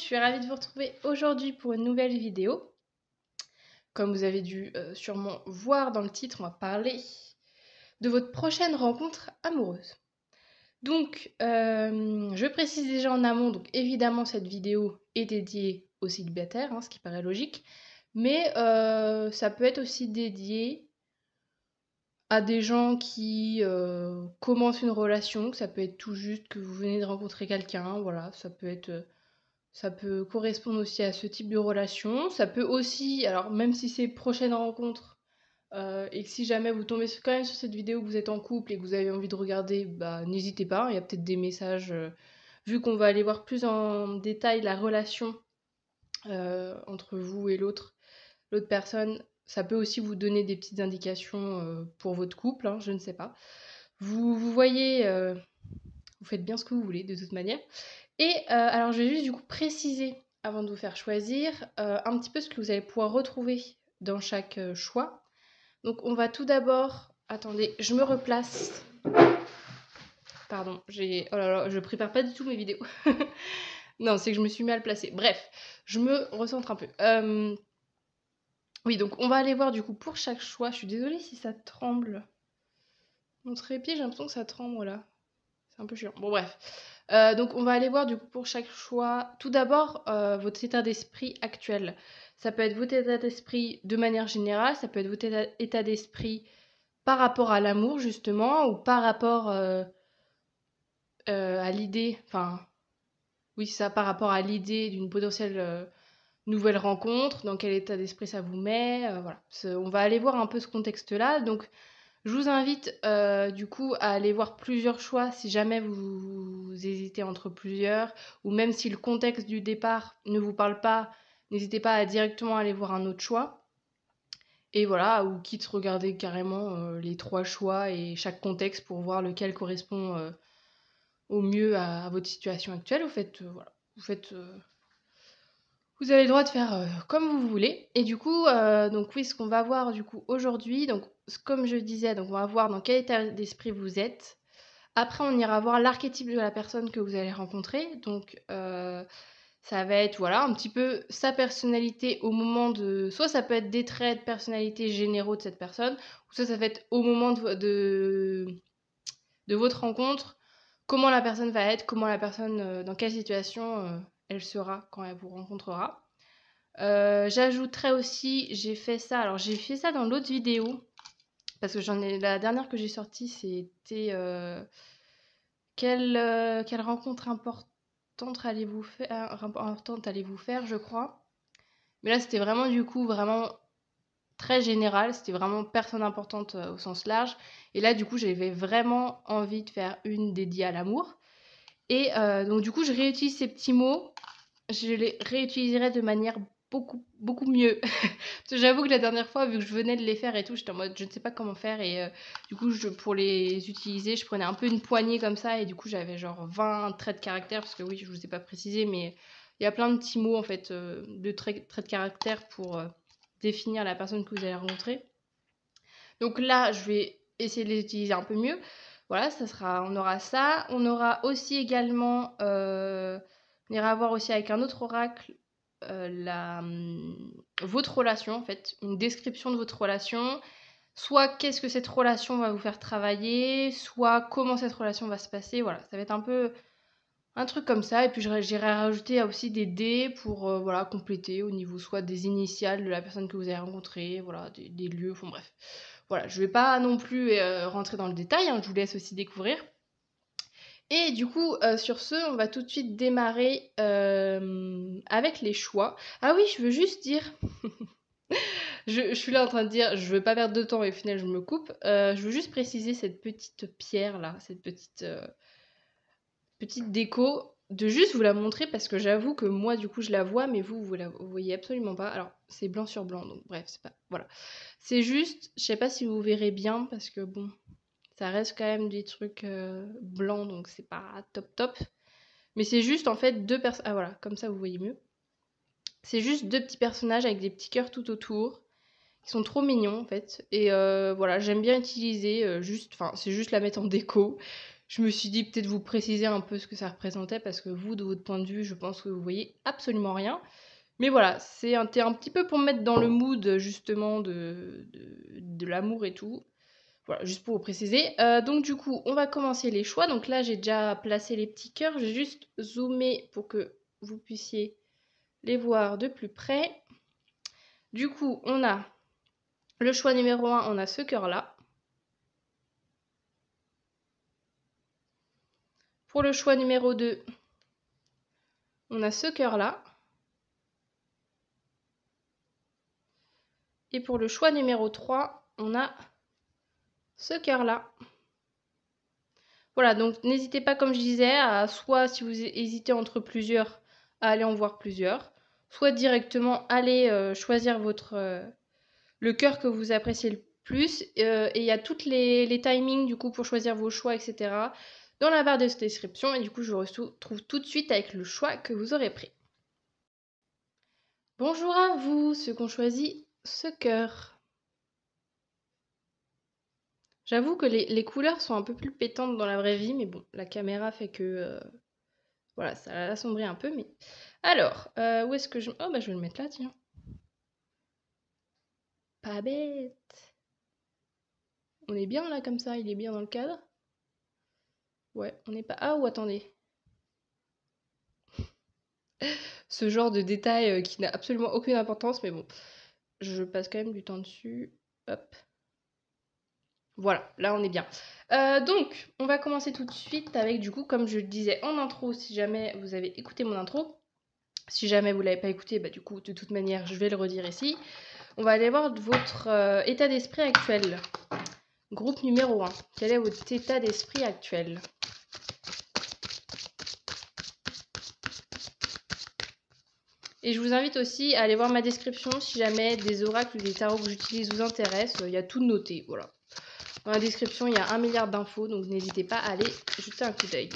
suis ravie de vous retrouver aujourd'hui pour une nouvelle vidéo. Comme vous avez dû sûrement voir dans le titre, on va parler de votre prochaine rencontre amoureuse. Donc, je précise déjà en amont, donc évidemment cette vidéo est dédiée aux célibataires, ce qui paraît logique, mais ça peut être aussi dédié à des gens qui commencent une relation, ça peut être tout juste que vous venez de rencontrer quelqu'un, voilà, ça peut correspondre aussi à ce type de relation. Ça peut aussi, alors même si c'est prochaine rencontre, et que si jamais vous tombez quand même sur cette vidéo, que vous êtes en couple et que vous avez envie de regarder, bah n'hésitez pas, il y a peut-être des messages, vu qu'on va aller voir plus en détail la relation entre vous et l'autre personne, ça peut aussi vous donner des petites indications pour votre couple, je ne sais pas. Vous voyez, vous faites bien ce que vous voulez de toute manière. Et alors je vais juste du coup préciser, avant de vous faire choisir, un petit peu ce que vous allez pouvoir retrouver dans chaque choix. Donc on va tout d'abord... Attendez, je me replace. Pardon, oh là là, je prépare pas du tout mes vidéos. Non, c'est que je me suis mis à le placer. Bref, je me recentre un peu. Oui, donc on va aller voir du coup pour chaque choix. Je suis désolée si ça tremble. Mon trépied, j'ai l'impression que ça tremble là. C'est un peu chiant. Bon bref. Donc on va aller voir du coup pour chaque choix. Tout d'abord, votre état d'esprit actuel. Ça peut être votre état d'esprit de manière générale, ça peut être votre état d'esprit par rapport à l'amour justement, ou par rapport à l'idée, enfin oui ça, par rapport à l'idée d'une potentielle nouvelle rencontre, dans quel état d'esprit ça vous met, voilà. On va aller voir un peu ce contexte-là, donc je vous invite du coup à aller voir plusieurs choix si jamais vous hésitez entre plusieurs, ou même si le contexte du départ ne vous parle pas, n'hésitez pas à directement aller voir un autre choix. Et voilà, ou quitte regarder carrément les 3 choix et chaque contexte pour voir lequel correspond au mieux à votre situation actuelle. Voilà, vous avez le droit de faire comme vous voulez. Et du coup, donc oui, ce qu'on va voir du coup aujourd'hui, donc comme je disais, donc on va voir dans quel état d'esprit vous êtes. Après, on ira voir l'archétype de la personne que vous allez rencontrer. Donc, ça va être voilà un petit peu sa personnalité au moment de... Soit ça peut être des traits de personnalité généraux de cette personne, ou soit ça va être au moment de votre rencontre, comment la personne va être, comment la personne, dans quelle situation elle sera quand elle vous rencontrera. J'ajouterais aussi, j'ai fait ça dans l'autre vidéo, parce que la dernière que j'ai sortie, c'était quelle rencontre importante allez-vous faire, je crois. Mais là, c'était vraiment du coup vraiment très général, c'était vraiment personne importante au sens large. Et là, du coup, j'avais vraiment envie de faire une dédiée à l'amour. Et donc du coup, je réutilise ces petits mots. Je les réutiliserai de manière beaucoup mieux. Parce que j'avoue que la dernière fois, vu que je venais de les faire et tout, j'étais en mode je ne sais pas comment faire. Et du coup, pour les utiliser, je prenais un peu une poignée comme ça. Et du coup, j'avais genre 20 traits de caractère. Parce que oui, je ne vous ai pas précisé, mais il y a plein de petits mots en fait, de traits de caractère pour définir la personne que vous allez rencontrer. Donc là, je vais essayer de les utiliser un peu mieux. Voilà, on aura ça. On aura aussi également, on ira voir aussi avec un autre oracle votre relation en fait, une description de votre relation. Soit qu'est-ce que cette relation va vous faire travailler, soit comment cette relation va se passer. Voilà, ça va être un peu un truc comme ça. Et puis j'irai rajouter aussi des dés pour voilà, compléter au niveau soit des initiales de la personne que vous avez rencontrée, voilà, des lieux, enfin bref. Voilà, je vais pas non plus rentrer dans le détail, je vous laisse aussi découvrir. Et du coup, sur ce, on va tout de suite démarrer avec les choix. Ah oui, je veux juste dire... je suis là en train de dire, je veux pas perdre de temps et au final je me coupe. Je veux juste préciser cette petite pierre là, cette petite déco, de juste vous la montrer parce que j'avoue que moi du coup je la vois, mais vous la voyez absolument pas. Alors c'est blanc sur blanc, donc bref, c'est pas... Voilà. C'est juste, je sais pas si vous verrez bien parce que bon, ça reste quand même des trucs blancs, donc c'est pas top. Mais c'est juste en fait deux personnes... Ah voilà, comme ça vous voyez mieux. C'est juste deux petits personnages avec des petits cœurs tout autour, qui sont trop mignons en fait. Et voilà, j'aime bien utiliser, c'est juste la mettre en déco. je me suis dit peut-être vous préciser un peu ce que ça représentait, parce que vous, de votre point de vue, je pense que vous voyez absolument rien. Mais voilà, c'était un petit peu pour me mettre dans le mood justement de l'amour et tout. Voilà, juste pour vous préciser. Donc du coup, on va commencer les choix. Donc là, j'ai déjà placé les petits cœurs. J'ai juste zoomé pour que vous puissiez les voir de plus près. Du coup, on a le choix numéro 1, on a ce cœur-là. Pour le choix numéro 2, on a ce cœur-là. Et pour le choix numéro 3, on a ce cœur-là. Voilà, donc n'hésitez pas, comme je disais, à soit, si vous hésitez entre plusieurs, à aller en voir plusieurs, soit directement aller choisir le cœur que vous appréciez le plus. Et il y a toutes les timings du coup pour choisir vos choix, etc. dans la barre de description. Et du coup, je vous retrouve tout de suite avec le choix que vous aurez pris. Bonjour à vous, ceux qui ont choisi ce cœur. J'avoue que les couleurs sont un peu plus pétantes dans la vraie vie, mais bon, la caméra fait que... voilà, ça l'assombrit un peu, mais... Alors, où est-ce que je... Oh, bah je vais le mettre là, tiens. Pas bête. On est bien là, comme ça, il est bien dans le cadre. Ouais, on n'est pas... Ah, ou attendez. Ce genre de détail qui n'a absolument aucune importance, mais bon. Je passe quand même du temps dessus. Hop. Voilà, là on est bien. Donc, on va commencer tout de suite avec, du coup, comme je le disais en intro, si jamais vous avez écouté mon intro, si jamais vous ne l'avez pas écouté, bah du coup, de toute manière, je vais le redire ici. On va aller voir votre état d'esprit actuel. Groupe numéro 1. Quel est votre état d'esprit actuel? Et je vous invite aussi à aller voir ma description si jamais des oracles ou des tarots que j'utilise vous intéressent. Il y a tout noté, voilà. Dans la description, il y a 1 milliard d'infos, donc n'hésitez pas à aller jeter un coup d'œil.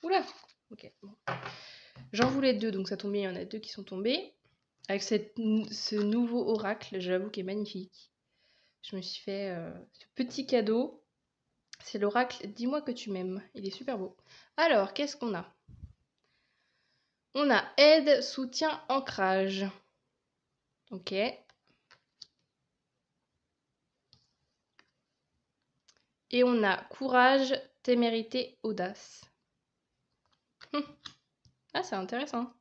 Oula. Ok, bon. J'en voulais 2, donc ça tombe bien, il y en a 2 qui sont tombés. Avec ce nouveau oracle, j'avoue qu'il est magnifique. Je me suis fait ce petit cadeau. C'est l'oracle « Dis-moi que tu m'aimes ». Il est super beau. Alors, qu'est-ce qu'on a? On a aide, soutien, ancrage. Ok. Et on a courage, témérité, audace. Ah, c'est intéressant.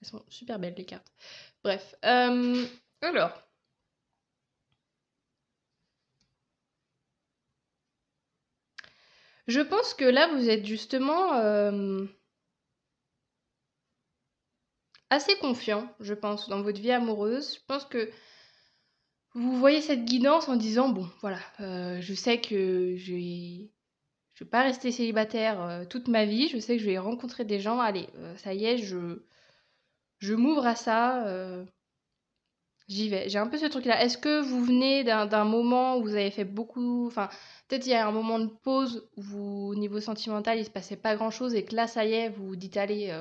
Elles sont super belles, les cartes. Bref. Alors. Je pense que là, vous êtes justement assez confiant, je pense, dans votre vie amoureuse. Je pense que vous voyez cette guidance en disant, bon, voilà, je sais que je vais pas rester célibataire toute ma vie. Je sais que je vais rencontrer des gens. Allez, ça y est, je m'ouvre à ça. J'y vais. J'ai un peu ce truc-là. Est-ce que vous venez d'un moment où vous avez fait beaucoup... Enfin, peut-être il y a un moment de pause où vous, au niveau sentimental, il se passait pas grand-chose et que là, ça y est, vous vous dites, allez,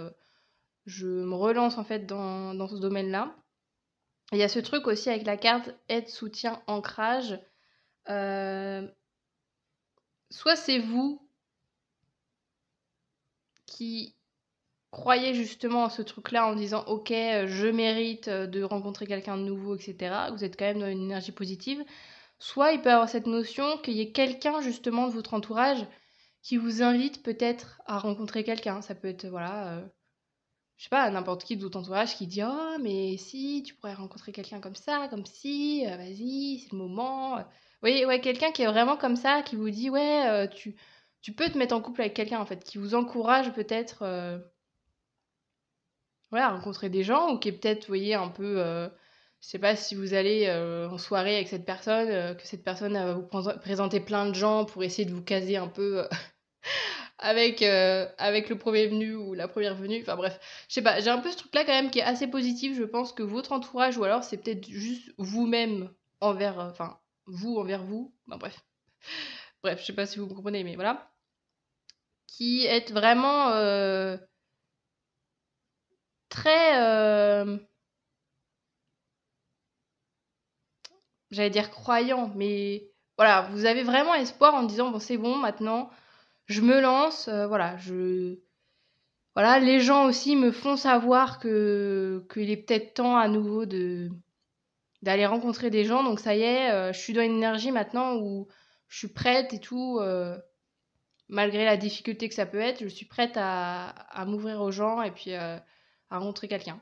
je me relance en fait dans ce domaine-là. Il y a ce truc aussi avec la carte aide, soutien, ancrage. Soit c'est vous qui croyez justement à ce truc-là en disant ok, je mérite de rencontrer quelqu'un de nouveau, etc. Vous êtes quand même dans une énergie positive. Soit il peut y avoir cette notion qu'il y ait quelqu'un justement de votre entourage qui vous invite peut-être à rencontrer quelqu'un. Ça peut être, voilà, je sais pas, n'importe qui de votre entourage qui dit oh, mais si, tu pourrais rencontrer quelqu'un comme ça, comme si, vas-y, c'est le moment. Vous voyez, ouais, quelqu'un qui est vraiment comme ça, qui vous dit ouais, tu peux te mettre en couple avec quelqu'un en fait, qui vous encourage peut-être. Voilà, rencontrer des gens ou qui est peut-être, vous voyez, un peu... je sais pas si vous allez en soirée avec cette personne, que cette personne va vous présenter plein de gens pour essayer de vous caser un peu avec le premier venu ou la première venue. Enfin bref, je sais pas, j'ai un peu ce truc-là quand même qui est assez positif. Je pense que votre entourage, ou alors c'est peut-être juste vous-même envers... Enfin, vous envers vous. Ben, bref. Bref, je sais pas si vous me comprenez, mais voilà. Qui est vraiment très... j'allais dire croyant, mais voilà, vous avez vraiment espoir en disant, bon, c'est bon, maintenant, je me lance, voilà, voilà, les gens aussi me font savoir qu'il est peut-être temps à nouveau d'aller rencontrer des gens, donc ça y est, je suis dans une énergie maintenant où je suis prête et tout, malgré la difficulté que ça peut être, je suis prête à m'ouvrir aux gens et puis à rencontrer quelqu'un.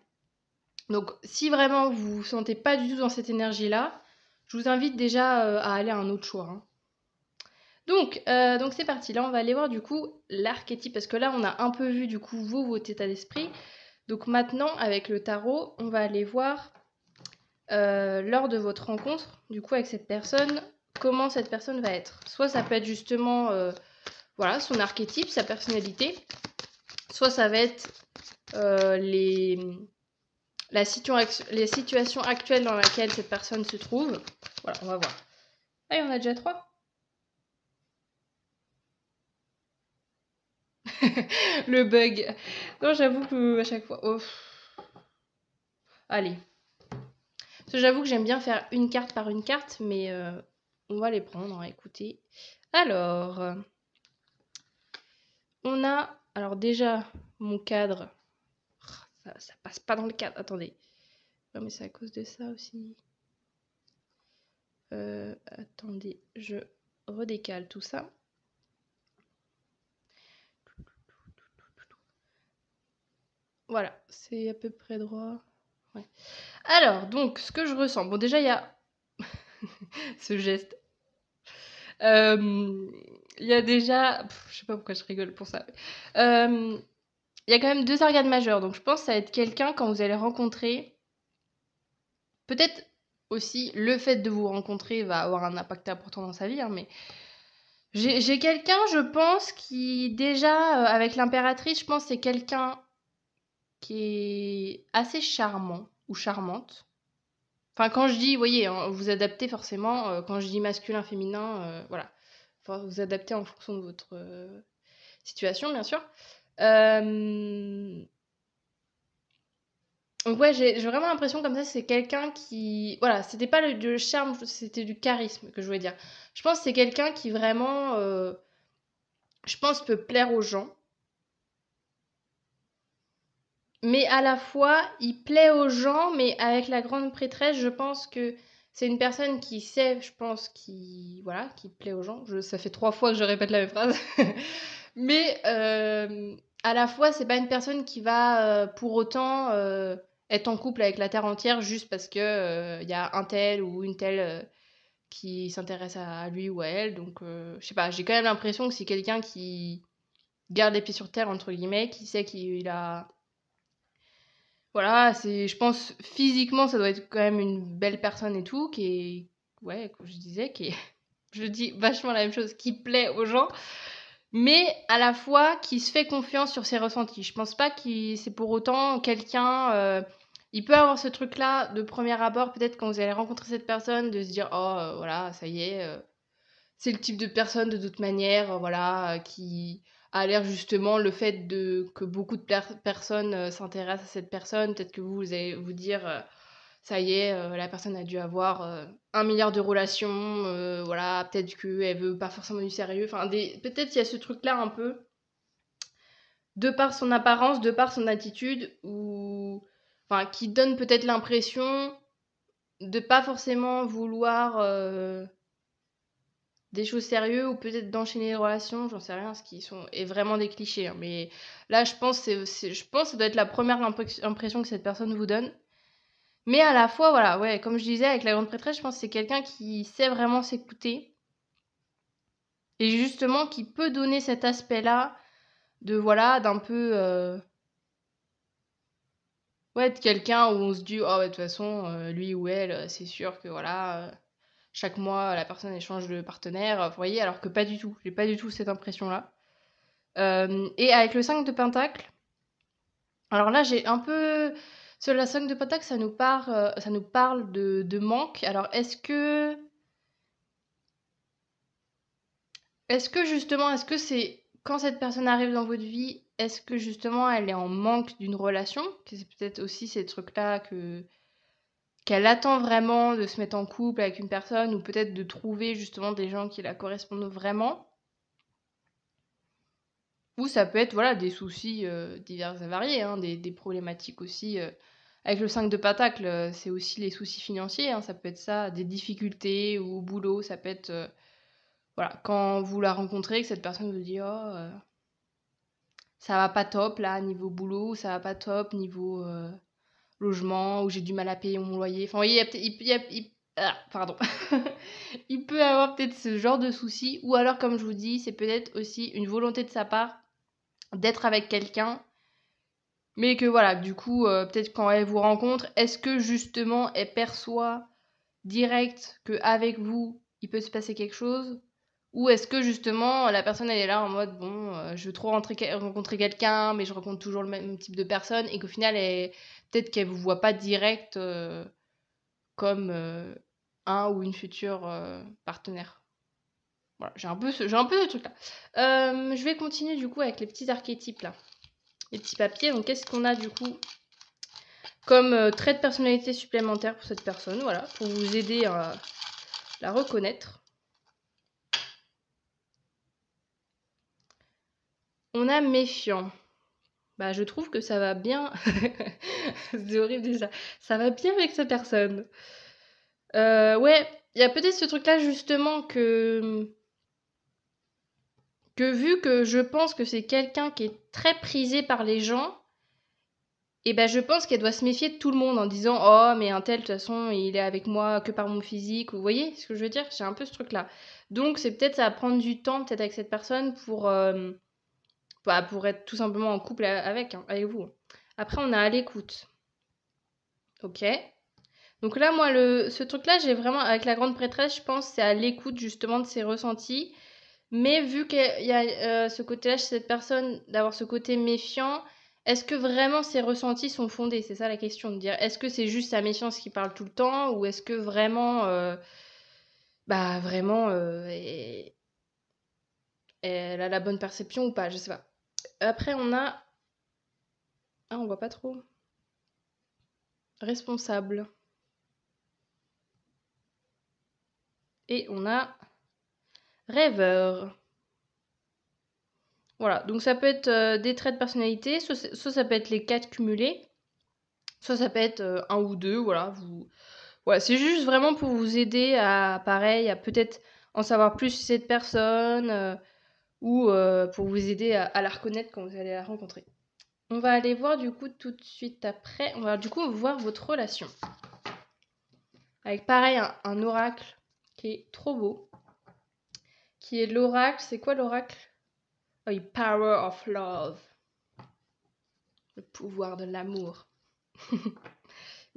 Donc si vraiment vous vous sentez pas du tout dans cette énergie-là, je vous invite déjà à aller à un autre choix, hein. Donc c'est parti, là on va aller voir du coup l'archétype, parce que là on a un peu vu du coup votre état d'esprit. Donc maintenant avec le tarot, on va aller voir lors de votre rencontre, du coup avec cette personne, comment cette personne va être. Soit ça peut être justement voilà, son archétype, sa personnalité, soit ça va être les situations actuelles dans lesquelles cette personne se trouve. Voilà, on va voir. Ah, il y en a déjà 3. Le bug. Non, j'avoue que à chaque fois... Oh. Allez. Parce que j'avoue que j'aime bien faire une carte par une carte, mais on va les prendre, écoutez. Alors, on a... Alors déjà, mon cadre. Ça passe pas dans le cadre. Attendez. Non, mais c'est à cause de ça aussi. Attendez, je redécale tout ça. Voilà, c'est à peu près droit. Ouais. Alors, donc, ce que je ressens. Bon, déjà, il y a ce geste. Il y a déjà... je sais pas pourquoi je rigole pour ça. Il y a quand même 2 organes majeurs. Donc, je pense que ça va être quelqu'un quand vous allez rencontrer. Peut-être aussi, le fait de vous rencontrer va avoir un impact important dans sa vie, hein, mais... J'ai quelqu'un, je pense, qui déjà, avec l'impératrice, je pense que c'est quelqu'un qui est assez charmant ou charmante. Enfin, quand je dis, vous voyez, hein, vous adaptez forcément, quand je dis masculin, féminin, voilà. Enfin, vous adaptez en fonction de votre situation, bien sûr. Donc ouais, j'ai vraiment l'impression comme ça, c'est quelqu'un qui... Voilà, c'était pas le charme, c'était du charisme que je voulais dire. Je pense que c'est quelqu'un qui vraiment, je pense, peut plaire aux gens. Mais à la fois, il plaît aux gens, mais avec la grande prêtresse, je pense que c'est une personne qui sait, je pense, voilà, qui plaît aux gens. Ça fait 3 fois que je répète la même phrase. Mais à la fois, c'est pas une personne qui va pour autant être en couple avec la terre entière juste parce que y a un tel ou une telle qui s'intéresse à lui ou à elle. Donc, je sais pas, j'ai quand même l'impression que c'est quelqu'un qui garde les pieds sur terre, entre guillemets, qui sait qu'il a... Voilà, je pense, physiquement, ça doit être quand même une belle personne et tout, qui est, ouais, comme je disais, qui est, je dis vachement la même chose, qui plaît aux gens, mais à la fois qui se fait confiance sur ses ressentis. Je pense pas que c'est pour autant quelqu'un, il peut avoir ce truc-là de premier abord, peut-être quand vous allez rencontrer cette personne, de se dire, oh, voilà, ça y est, c'est le type de personne de toute manière, voilà, qui a l'air justement le fait que beaucoup de personnes s'intéressent à cette personne. Peut-être que vous allez vous dire, ça y est, la personne a dû avoir 1 milliard de relations, voilà, peut-être qu'elle veut pas forcément du sérieux. Enfin, peut-être il y a ce truc-là un peu, de par son apparence, de par son attitude, ou enfin, qui donne peut-être l'impression de pas forcément vouloir des choses sérieuses ou peut-être d'enchaîner les relations, j'en sais rien, ce qui est vraiment des clichés, hein. Mais là, je pense que ça doit être la première impression que cette personne vous donne. Mais à la fois, voilà, ouais, comme je disais, avec la grande prêtresse, je pense que c'est quelqu'un qui sait vraiment s'écouter et justement qui peut donner cet aspect-là de, voilà, d'un peu... ouais, de quelqu'un où on se dit, oh, ouais, de toute façon, lui ou elle, c'est sûr que, voilà... chaque mois, la personne échange de partenaire, vous voyez, alors que pas du tout. J'ai pas du tout cette impression-là. Et avec le 5 de Pentacle, alors là, j'ai un peu... Sur la 5 de Pentacle, ça nous parle de manque. Alors, justement, est-ce que c'est... Quand cette personne arrive dans votre vie, est-ce que justement, elle est en manque d'une relation? Que c'est peut-être aussi ces trucs-là qu'elle attend vraiment de se mettre en couple avec une personne ou peut-être de trouver justement des gens qui la correspondent vraiment. Ou ça peut être voilà, des soucis divers et variés, hein, des problématiques aussi. Avec le 5 de Pentacle, c'est aussi les soucis financiers, hein, ça peut être ça, des difficultés ou au boulot, ça peut être voilà, quand vous la rencontrez, que cette personne vous dit oh, ça va pas top là, niveau boulot, ça va pas top, niveau logement, ou j'ai du mal à payer mon loyer. Enfin, vous voyez, pardon. Il peut avoir peut-être ce genre de soucis, ou alors, comme je vous dis, c'est peut-être aussi une volonté de sa part d'être avec quelqu'un, mais que voilà, du coup, peut-être quand elle vous rencontre, est-ce que justement elle perçoit direct qu'avec vous, il peut se passer quelque chose? Ou est-ce que justement la personne elle est là en mode bon, je veux trop rencontrer quelqu'un, mais je rencontre toujours le même type de personne, et qu'au final, peut-être qu'elle vous voit pas direct comme un ou une future partenaire. Voilà, j'ai un peu ce truc là. Je vais continuer du coup avec les petits archétypes là. Les petits papiers. Donc qu'est-ce qu'on a du coup comme trait de personnalité supplémentaire pour cette personne, voilà, pour vous aider à la reconnaître. On a méfiant. Bah, je trouve que ça va bien. C'est horrible déjà. Ça va bien avec cette personne. Ouais, il y a peut-être ce truc-là justement que vu que je pense que c'est quelqu'un qui est très prisé par les gens, et ben je pense qu'elle doit se méfier de tout le monde en disant oh mais un tel de toute façon il est avec moi que par mon physique, vous voyez ce que je veux dire, j'ai un peu ce truc là, donc c'est peut-être ça va prendre du temps peut-être avec cette personne pour être tout simplement en couple avec vous. Après on a à l'écoute, ok, donc là moi ce truc là j'ai vraiment avec la grande prêtresse, je pense c'est à l'écoute justement de ses ressentis, mais vu qu'il y a ce côté là chez cette personne d'avoir ce côté méfiant, est-ce que vraiment ses ressentis sont fondés? C'est ça la question, de dire est-ce que c'est juste sa méfiance qui parle tout le temps, ou est-ce que vraiment, elle a la bonne perception ou pas, je sais pas. Après on a... Ah, on voit pas trop. Responsable. Et on a rêveur. Voilà, donc ça peut être des traits de personnalité, soit ça peut être les 4 cumulés, soit ça peut être un ou deux, voilà, voilà, c'est juste vraiment pour vous aider à, pareil, à peut-être en savoir plus sur cette personne, ou pour vous aider à la reconnaître quand vous allez la rencontrer. On va aller voir du coup tout de suite après, on va du coup voir votre relation. Avec pareil un oracle qui est trop beau, qui est l'oracle, c'est quoi l'oracle? Oui, Power of Love. Le pouvoir de l'amour.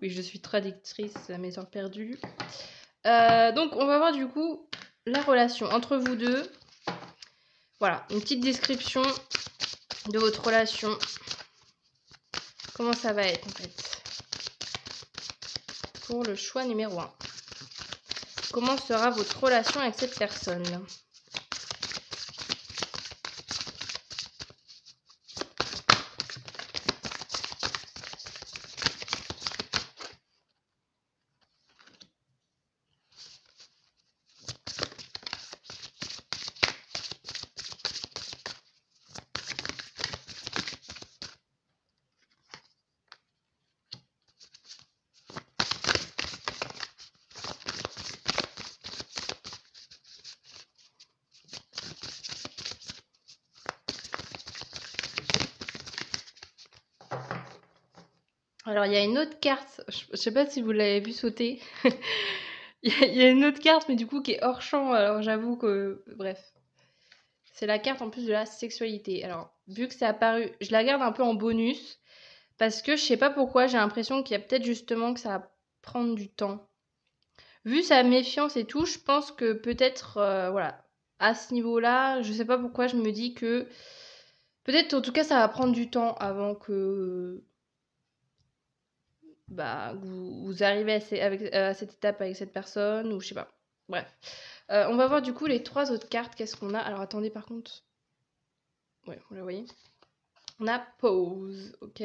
Oui, je suis traductrice à mes heures perdues. Donc, on va voir du coup la relation entre vous deux. Voilà, une petite description de votre relation. Comment ça va être en fait? Pour le choix numéro 1. Comment sera votre relation avec cette personne? Alors, il y a une autre carte, je sais pas si vous l'avez vu sauter. Il y a une autre carte, mais du coup, qui est hors champ, alors j'avoue que... Bref. C'est la carte en plus de la sexualité. Alors, vu que c'est apparu, je la garde un peu en bonus, parce que je sais pas pourquoi, j'ai l'impression qu'il y a peut-être justement que ça va prendre du temps. Vu sa méfiance et tout, je pense que peut-être, voilà, à ce niveau-là, je sais pas pourquoi, je me dis que... Peut-être, en tout cas, ça va prendre du temps avant que... vous arrivez à cette étape avec cette personne, ou je sais pas. Bref. On va voir du coup les 3 autres cartes. Qu'est-ce qu'on a? Alors attendez, par contre. Ouais, vous la voyez. On a pause, ok.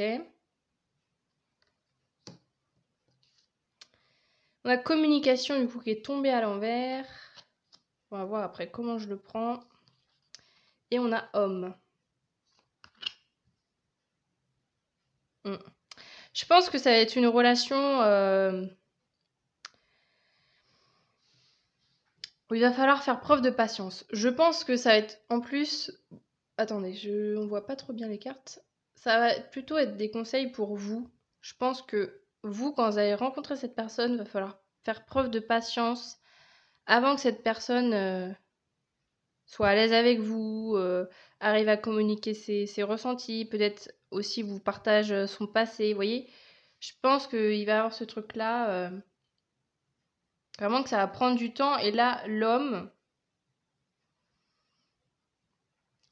On a communication du coup qui est tombé à l'envers. On va voir après comment je le prends. Et on a homme. Je pense que ça va être une relation où il va falloir faire preuve de patience. Je pense que ça va être en plus... Attendez, on voit pas trop bien les cartes. Ça va plutôt être des conseils pour vous. Je pense que vous, quand vous allez rencontrer cette personne, il va falloir faire preuve de patience avant que cette personne soit à l'aise avec vous, arrive à communiquer ses ressentis, peut-être aussi vous partage son passé, vous voyez. Je pense qu'il va y avoir ce truc-là, vraiment que ça va prendre du temps. Et là, l'homme,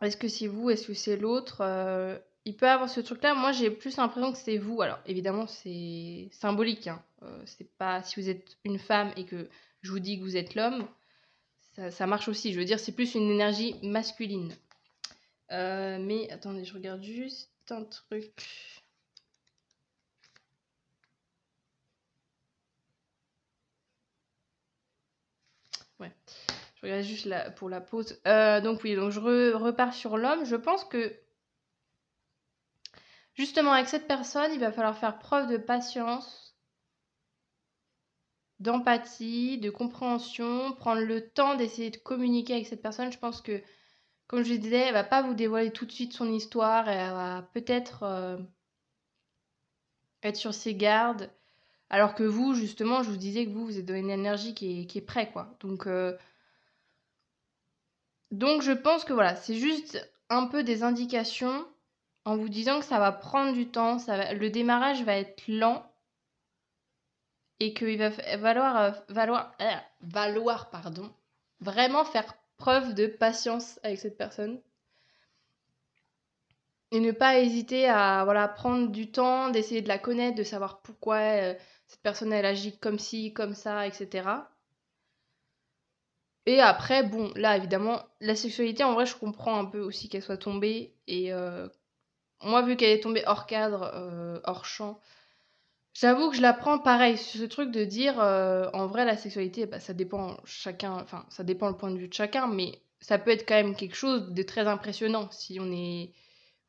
est-ce que c'est vous, est-ce que c'est l'autre il peut avoir ce truc-là. Moi, j'ai plus l'impression que c'est vous. Alors, évidemment, c'est symbolique, hein. C'est pas si vous êtes une femme et que je vous dis que vous êtes l'homme, ça marche aussi. Je veux dire, c'est plus une énergie masculine. Mais attendez, je regarde juste un truc. Ouais, je regarde juste pour la pause. Donc oui, donc je repars sur l'homme. Je pense que justement avec cette personne, il va falloir faire preuve de patience, d'empathie, de compréhension, prendre le temps d'essayer de communiquer avec cette personne. Je pense que, comme je disais, elle va pas vous dévoiler tout de suite son histoire. Elle va peut-être être sur ses gardes. Alors que vous, justement, je vous disais que vous êtes dans une énergie qui est prête, quoi. Donc je pense que voilà, c'est juste un peu des indications en vous disant que ça va prendre du temps, le démarrage va être lent et qu'il va valoir pardon, vraiment faire preuve de patience avec cette personne et ne pas hésiter à voilà, prendre du temps, d'essayer de la connaître, de savoir pourquoi cette personne elle agit comme ci, comme ça, etc. Et après, bon, là évidemment, la sexualité en vrai je comprends un peu aussi qu'elle soit tombée et moi, vu qu'elle est tombée hors cadre, hors champ, j'avoue que je la prends pareil, sur ce truc de dire, en vrai, la sexualité, bah, ça dépend chacun, enfin, ça dépend le point de vue de chacun, mais ça peut être quand même quelque chose de très impressionnant si on est,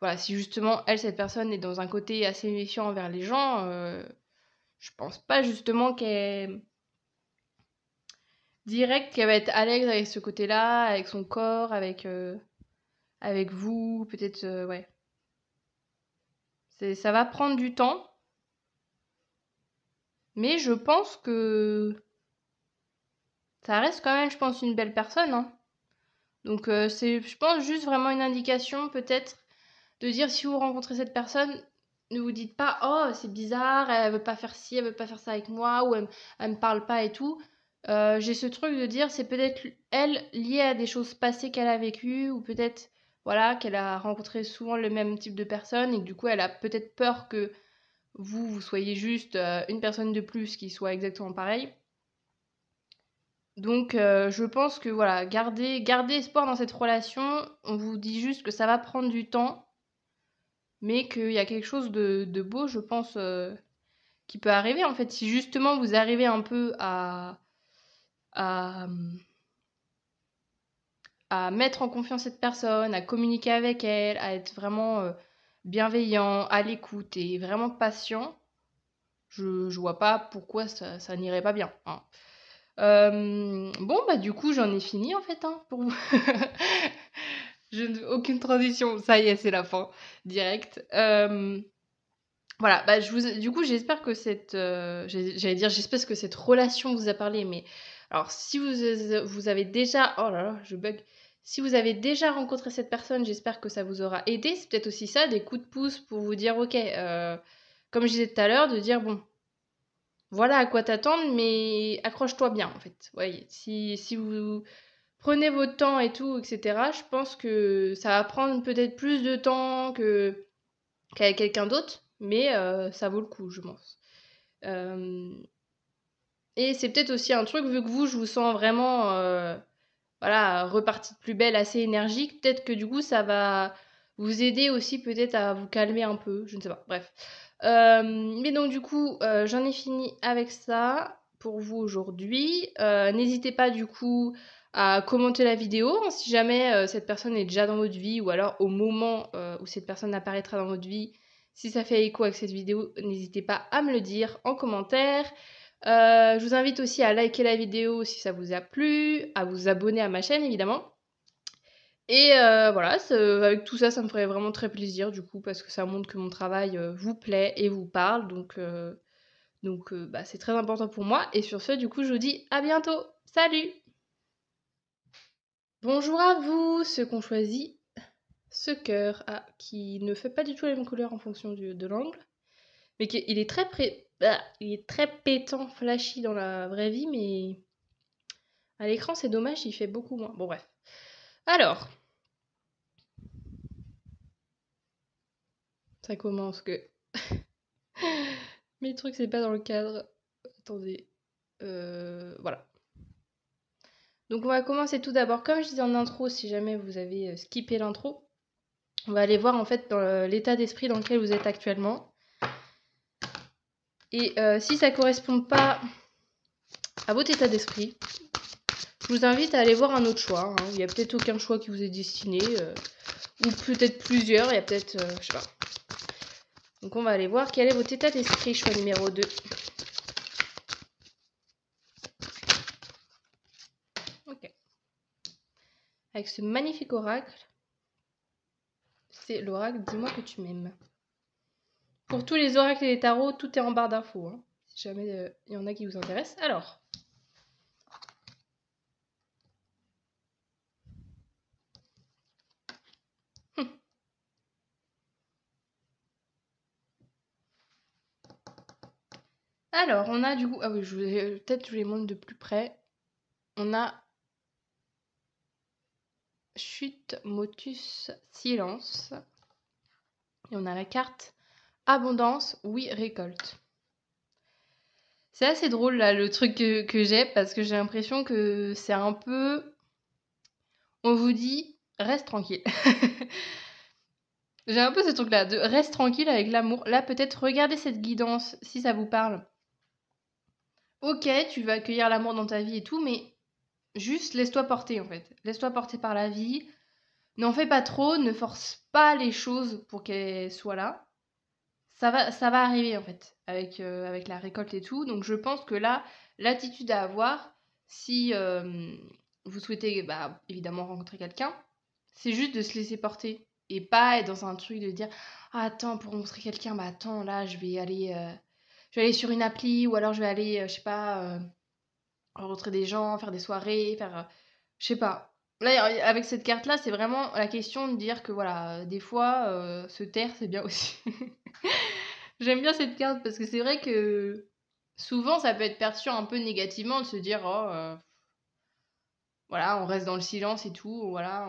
voilà, si justement elle, cette personne, est dans un côté assez méfiant envers les gens. Je pense pas justement qu'elle direct qu'elle va être à l'aise avec ce côté-là, avec son corps, avec vous, peut-être, ouais. Ça va prendre du temps. Mais je pense que ça reste quand même, je pense, une belle personne, hein. Donc c'est, je pense, juste vraiment une indication peut-être de dire si vous rencontrez cette personne, ne vous dites pas «Oh, c'est bizarre, elle veut pas faire ci, elle veut pas faire ça avec moi» ou elle me parle pas et tout. J'ai ce truc de dire c'est peut-être elle liée à des choses passées qu'elle a vécues ou peut-être voilà qu'elle a rencontré souvent le même type de personne et que du coup elle a peut-être peur que vous soyez juste une personne de plus qui soit exactement pareille. Donc je pense que voilà, gardez espoir dans cette relation. On vous dit juste que ça va prendre du temps, mais qu'il y a quelque chose de beau, je pense, qui peut arriver. En fait, si justement vous arrivez un peu à, à mettre en confiance cette personne, à communiquer avec elle, à être vraiment bienveillant, à l'écoute et vraiment patient, je vois pas pourquoi ça n'irait pas bien, hein. Bon, bah du coup, j'en ai fini en fait, hein, pour vous. Aucune transition, ça y est, c'est la fin, direct. Voilà, bah, du coup, j'espère que j'allais dire, j'espère que cette relation vous a parlé, mais alors, si vous avez déjà, oh là là, je bug. Si vous avez déjà rencontré cette personne, j'espère que ça vous aura aidé. C'est peut-être aussi ça, des coups de pouce pour vous dire, ok, comme je disais tout à l'heure, de dire, bon, voilà à quoi t'attendre, mais accroche-toi bien, en fait. Ouais, si vous prenez votre temps et tout, etc., je pense que ça va prendre peut-être plus de temps qu'avec quelqu'un d'autre, mais ça vaut le coup, je pense. Et c'est peut-être aussi un truc, vu que vous, je vous sens vraiment voilà, repartie de plus belle, assez énergique, peut-être que du coup, ça va vous aider aussi peut-être à vous calmer un peu, je ne sais pas, bref. Mais donc du coup, j'en ai fini avec ça pour vous aujourd'hui. N'hésitez pas du coup à commenter la vidéo si jamais cette personne est déjà dans votre vie ou alors au moment où cette personne apparaîtra dans votre vie. Si ça fait écho avec cette vidéo, n'hésitez pas à me le dire en commentaire. Je vous invite aussi à liker la vidéo si ça vous a plu, à vous abonner à ma chaîne évidemment. Et voilà, avec tout ça, ça me ferait vraiment très plaisir du coup parce que ça montre que mon travail vous plaît et vous parle. Donc bah, c'est très important pour moi. Et sur ce, du coup, je vous dis à bientôt. Salut! Bonjour à vous, ceux qui ont choisi ce cœur qui ne fait pas du tout la même couleur en fonction de l'angle. Mais il est il est très pétant, flashy dans la vraie vie, mais à l'écran, c'est dommage, il fait beaucoup moins. Bon, bref. Alors, ça commence que... Mes trucs, c'est pas dans le cadre. Attendez. Voilà. Donc, on va commencer tout d'abord. Comme je disais en intro, si jamais vous avez skippé l'intro, on va aller voir en fait dans l'état d'esprit dans lequel vous êtes actuellement. Et si ça correspond pas à votre état d'esprit, je vous invite à aller voir un autre choix. Hein. Il y a peut-être aucun choix qui vous est destiné, ou peut-être plusieurs, il y a peut-être, je sais pas. Donc on va aller voir quel est votre état d'esprit, choix numéro 2. Ok. Avec ce magnifique oracle, c'est l'oracle « Dis-moi que tu m'aimes ». Pour tous les oracles et les tarots, tout est en barre d'infos, hein, si jamais il y en a qui vous intéressent. Alors, alors on a du coup... Ah oui, peut-être je vous les montre de plus près. On a chute, motus, silence. Et on a la carte abondance, oui, récolte. C'est assez drôle là le truc que j'ai parce que j'ai l'impression que c'est un peu... On vous dit, reste tranquille. J'ai un peu ce truc là, de reste tranquille avec l'amour. Là peut-être regardez cette guidance si ça vous parle. Ok, tu vas accueillir l'amour dans ta vie et tout, mais juste laisse-toi porter en fait. Laisse-toi porter par la vie. N'en fais pas trop, ne force pas les choses pour qu'elles soient là. Ça va arriver en fait, avec la récolte et tout. Donc je pense que là, l'attitude à avoir, si vous souhaitez bah, évidemment rencontrer quelqu'un, c'est juste de se laisser porter. Et pas être dans un truc de dire ah, attends, pour rencontrer quelqu'un, bah attends, là je vais aller sur une appli, ou alors je vais aller, je sais pas, rencontrer des gens, faire des soirées, je sais pas. Là, avec cette carte-là, c'est vraiment la question de dire que voilà, des fois, se taire, c'est bien aussi. J'aime bien cette carte parce que c'est vrai que souvent, ça peut être perçu un peu négativement de se dire oh, voilà, on reste dans le silence et tout, voilà,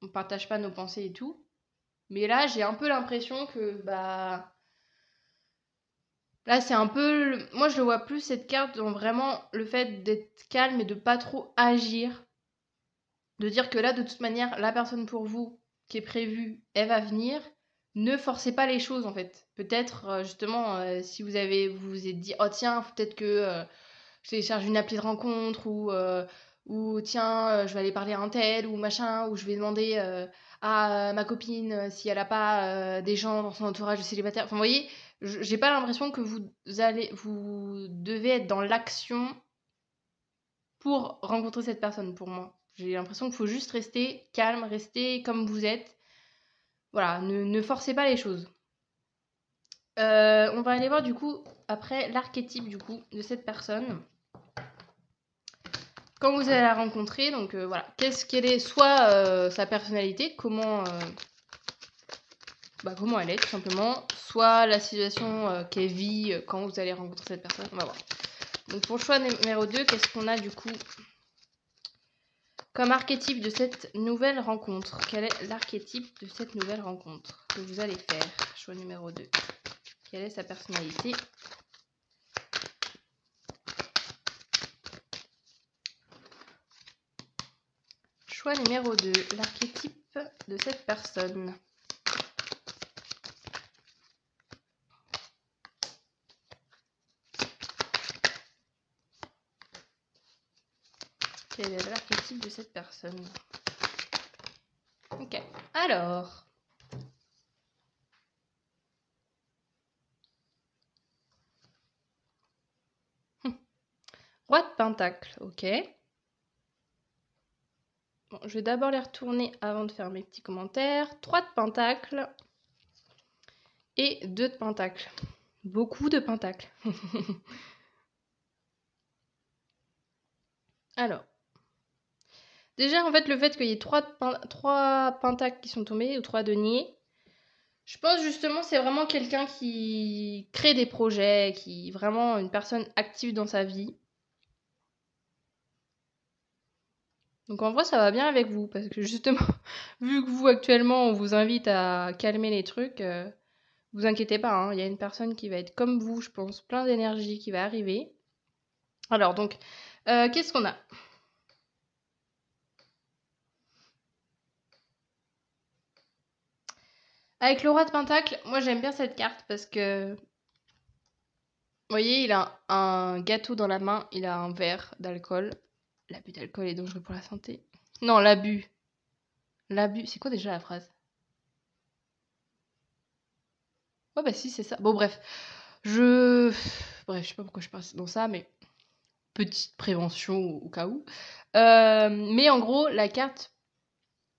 on partage pas nos pensées et tout. Mais là, j'ai un peu l'impression que bah là, c'est un peu moi je le vois plus cette carte dans vraiment le fait d'être calme et de pas trop agir, de dire que là de toute manière, la personne pour vous qui est prévue, elle va venir. Ne forcez pas les choses en fait. Peut-être justement si vous vous êtes dit oh tiens, faut peut-être que je télécharge une appli de rencontre, ou tiens, je vais aller parler à un tel ou machin, ou je vais demander à ma copine si elle a pas des gens dans son entourage de célibataire. Enfin, vous voyez, j'ai pas l'impression que vous devez être dans l'action pour rencontrer cette personne pour moi. J'ai l'impression qu'il faut juste rester calme, rester comme vous êtes. Voilà, ne forcez pas les choses. On va aller voir du coup après l'archétype du coup de cette personne. Quand vous allez la rencontrer, donc voilà, qu'elle est, soit sa personnalité, comment elle est tout simplement, soit la situation qu'elle vit quand vous allez rencontrer cette personne, on va voir. Donc pour le choix numéro 2, qu'est-ce qu'on a du coup comme archétype de cette nouvelle rencontre? Quel est l'archétype de cette nouvelle rencontre que vous allez faire? Choix numéro 2. Quelle est sa personnalité? Choix numéro 2. L'archétype de cette personne. Quel est l'archétype de cette personne? Ok, alors... Roi de Pentacle, ok. Bon, je vais d'abord les retourner avant de faire mes petits commentaires. 3 de Pentacle et 2 de Pentacle. Beaucoup de Pentacles. Alors, déjà, en fait, le fait qu'il y ait 3 Pentacles qui sont tombés, ou 3 deniers, je pense justement c'est vraiment quelqu'un qui crée des projets, qui est vraiment une personne active dans sa vie. Donc en vrai, ça va bien avec vous, parce que justement, vu que vous actuellement, on vous invite à calmer les trucs, vous inquiétez pas, hein, il y a une personne qui va être comme vous, je pense, plein d'énergie qui va arriver. Alors donc, qu'est-ce qu'on a? Avec le roi de Pentacle, moi j'aime bien cette carte parce que, vous voyez, il a un gâteau dans la main, il a un verre d'alcool. L'abus d'alcool est dangereux pour la santé. Non, l'abus. L'abus, c'est quoi déjà la phrase? Oh bah si, c'est ça. Bon bref, Bref, je sais pas pourquoi je passe dans ça, mais petite prévention au cas où. Mais en gros, la carte,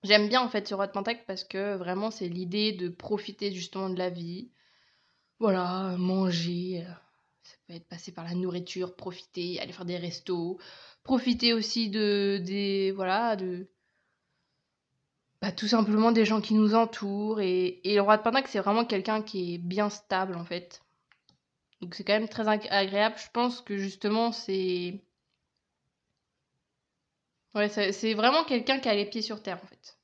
j'aime bien en fait ce roi de Pentacle parce que vraiment c'est l'idée de profiter justement de la vie. Voilà, manger, ça peut être passer par la nourriture, profiter, aller faire des restos, profiter aussi voilà, bah, tout simplement des gens qui nous entourent. Et le roi de Pentacle, c'est vraiment quelqu'un qui est bien stable en fait. Donc c'est quand même très agréable. Je pense que justement c'est... Ouais, c'est vraiment quelqu'un qui a les pieds sur terre en fait.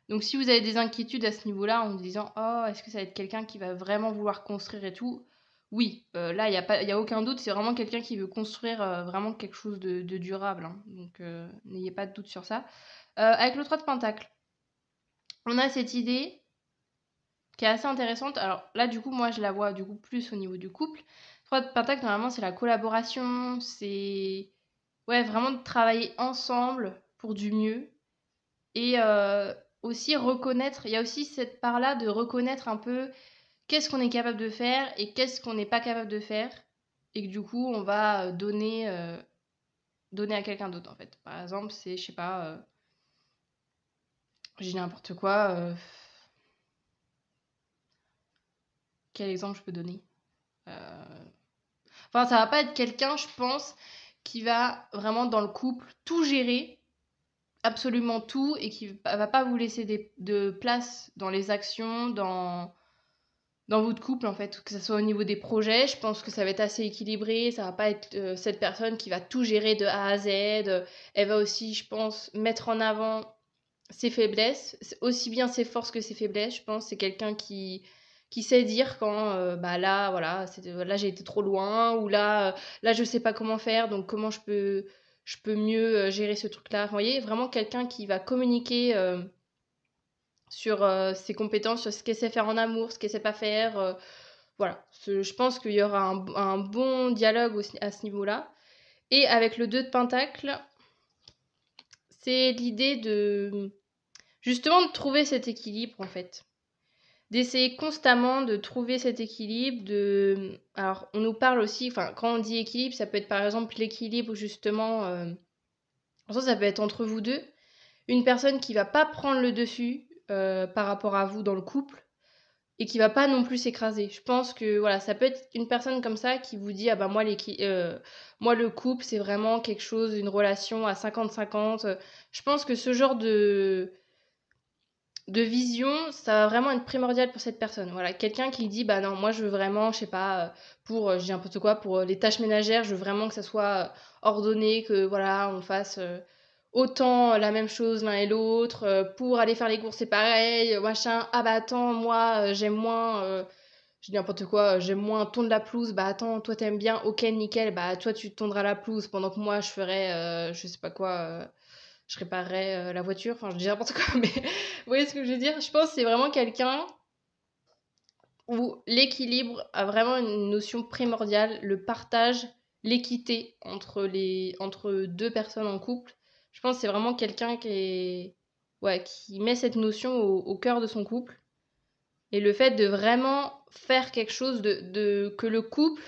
Donc si vous avez des inquiétudes à ce niveau-là en vous disant oh est-ce que ça va être quelqu'un qui va vraiment vouloir construire et tout, oui, là y a aucun doute, c'est vraiment quelqu'un qui veut construire vraiment quelque chose de durable, hein. Donc n'ayez pas de doute sur ça. Avec le 3 de Pentacle, on a cette idée qui est assez intéressante. Alors là du coup moi je la vois du coup plus au niveau du couple. 3 de Pentacle normalement c'est la collaboration, c'est ouais vraiment de travailler ensemble pour du mieux. Et aussi reconnaître, il y a aussi cette part-là de reconnaître un peu qu'est-ce qu'on est capable de faire et qu'est-ce qu'on n'est pas capable de faire. Et que du coup, on va donner à quelqu'un d'autre, en fait. Par exemple, c'est, je sais pas, je dis n'importe quoi. Quel exemple je peux donner? Enfin, ça va pas être quelqu'un, je pense, qui va vraiment dans le couple tout gérer, absolument tout, et qui va pas vous laisser de place dans les actions, dans votre couple en fait, que ce soit au niveau des projets. Je pense que ça va être assez équilibré, ça va pas être cette personne qui va tout gérer de A à Z. Elle va aussi, je pense, mettre en avant ses faiblesses, aussi bien ses forces que ses faiblesses. Je pense c'est quelqu'un qui sait dire quand bah là voilà, là j'ai été trop loin, ou là je sais pas comment faire, donc comment je peux mieux gérer ce truc là. Vous voyez, vraiment quelqu'un qui va communiquer sur ses compétences, sur ce qu'elle sait faire en amour, ce qu'elle sait pas faire. Voilà, je pense qu'il y aura un bon dialogue à ce niveau-là. Et avec le 2 de Pentacle, c'est l'idée de justement de trouver cet équilibre en fait. D'essayer constamment de trouver cet équilibre. Alors, on nous parle aussi, enfin, quand on dit équilibre, ça peut être par exemple l'équilibre justement. Ça peut être entre vous deux. Une personne qui va pas prendre le dessus par rapport à vous dans le couple et qui va pas non plus s'écraser. Je pense que voilà, ça peut être une personne comme ça qui vous dit ah bah moi moi le couple c'est vraiment quelque chose, une relation à 50-50. Je pense que ce genre de vision, ça va vraiment être primordial pour cette personne. Voilà, quelqu'un qui dit bah non, moi je veux vraiment, je sais pas, je dis n'importe quoi, pour les tâches ménagères, je veux vraiment que ça soit ordonné, que voilà, on fasse autant la même chose l'un et l'autre. Pour aller faire les courses, c'est pareil, machin. Ah bah attends, moi j'aime moins, je dis n'importe quoi, j'aime moins tondre la pelouse. Bah attends, toi t'aimes bien, ok nickel, bah toi tu tondras la pelouse pendant que moi je ferai, je sais pas quoi. Je réparerais la voiture, enfin je dis n'importe quoi, mais vous voyez ce que je veux dire? Je pense que c'est vraiment quelqu'un où l'équilibre a vraiment une notion primordiale, le partage l'équité entre deux personnes en couple. Je pense que c'est vraiment quelqu'un qui met cette notion au cœur de son couple. Et le fait de vraiment faire quelque chose, que le couple,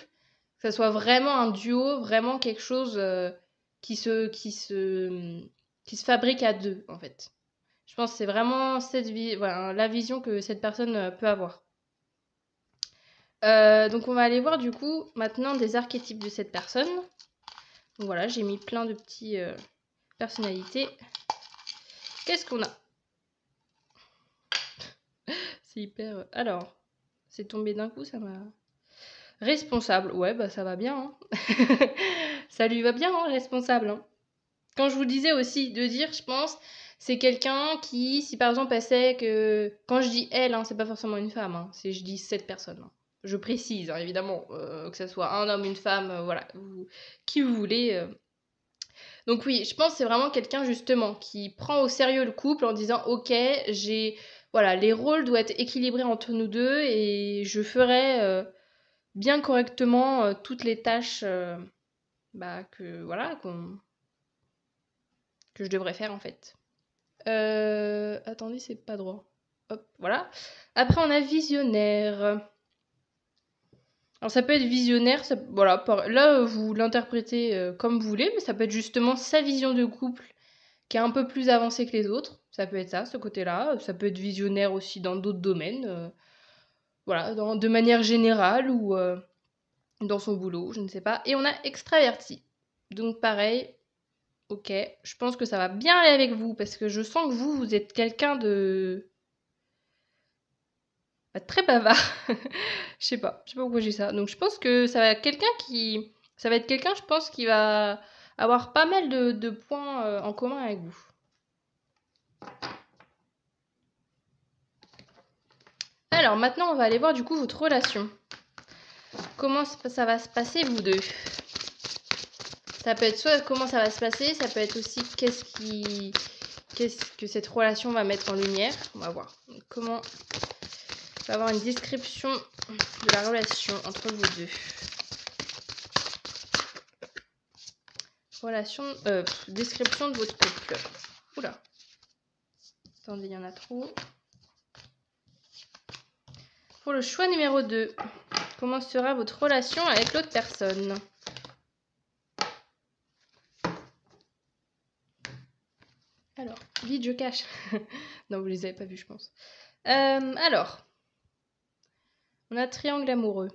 que ça soit vraiment un duo, vraiment quelque chose qui se fabrique à deux, en fait. Je pense que c'est vraiment la vision que cette personne peut avoir. Donc on va aller voir du coup maintenant des archétypes de cette personne. Donc voilà, j'ai mis plein de petites personnalités. Qu'est-ce qu'on a? C'est hyper... Alors, c'est tombé d'un coup, ça m'a... Responsable, ouais, bah ça va bien. Hein. Ça lui va bien, hein, responsable. Hein. Quand je vous disais aussi de dire, je pense, c'est quelqu'un qui, si par exemple elle sait que... Quand je dis elle, hein, c'est pas forcément une femme, hein, je dis cette personne. Hein. Je précise, hein, évidemment, que ce soit un homme, une femme, voilà, qui vous voulez. Donc oui, je pense que c'est vraiment quelqu'un justement qui prend au sérieux le couple en disant ok, voilà, les rôles doivent être équilibrés entre nous deux et je ferai bien correctement toutes les tâches que je devrais faire en fait. Attendez, c'est pas droit. Hop, voilà. Après, on a visionnaire. Alors, ça peut être visionnaire, voilà. Là, vous l'interprétez comme vous voulez, mais ça peut être justement sa vision de couple qui est un peu plus avancée que les autres. Ça peut être ça, ce côté-là. Ça peut être visionnaire aussi dans d'autres domaines. Voilà, de manière générale ou dans son boulot, je ne sais pas. Et on a extraverti. Donc pareil, ok, je pense que ça va bien aller avec vous parce que je sens que vous êtes quelqu'un de très bavard. Je sais pas pourquoi j'ai ça. Donc je pense que ça va être quelqu'un, je pense, qui va avoir pas mal de points en commun avec vous. Alors maintenant, on va aller voir du coup votre relation. Comment ça va se passer vous deux? Ça peut être soit comment ça va se passer, ça peut être aussi qu'est-ce que cette relation va mettre en lumière. On va voir. Comment on va avoir une description de la relation entre vous deux. Description de votre couple. Oula. Attendez, il y en a trop. Pour le choix numéro 2, comment sera votre relation avec l'autre personne? Alors, vite, je cache. Non, vous les avez pas vus, je pense. Alors, on a triangle amoureux.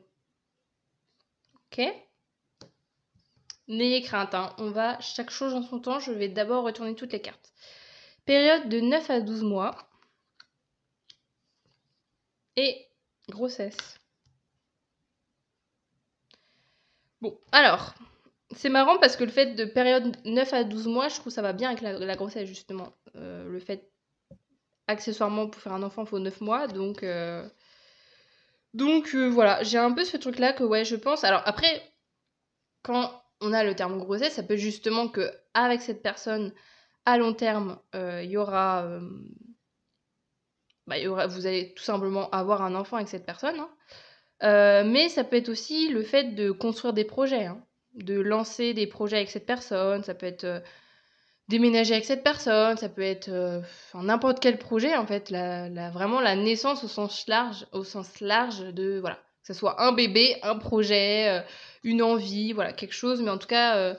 Ok. N'ayez crainte, hein. On va chaque chose en son temps. Je vais d'abord retourner toutes les cartes. Période de 9 à 12 mois. Et grossesse. Bon, alors, c'est marrant parce que le fait de période 9 à 12 mois, je trouve ça va bien avec la grossesse, justement. Le fait, accessoirement, pour faire un enfant, il faut 9 mois. Donc voilà, j'ai un peu ce truc-là que, ouais, je pense... Alors après, quand on a le terme grossesse, ça peut être justement que avec cette personne, à long terme, il y aura... vous allez tout simplement avoir un enfant avec cette personne. Hein. Mais ça peut être aussi le fait de construire des projets, hein, de lancer des projets avec cette personne, ça peut être déménager avec cette personne, ça peut être n'importe quel projet en fait, vraiment la naissance au sens large de voilà, que ce soit un bébé, un projet, une envie, voilà, quelque chose, mais en tout cas,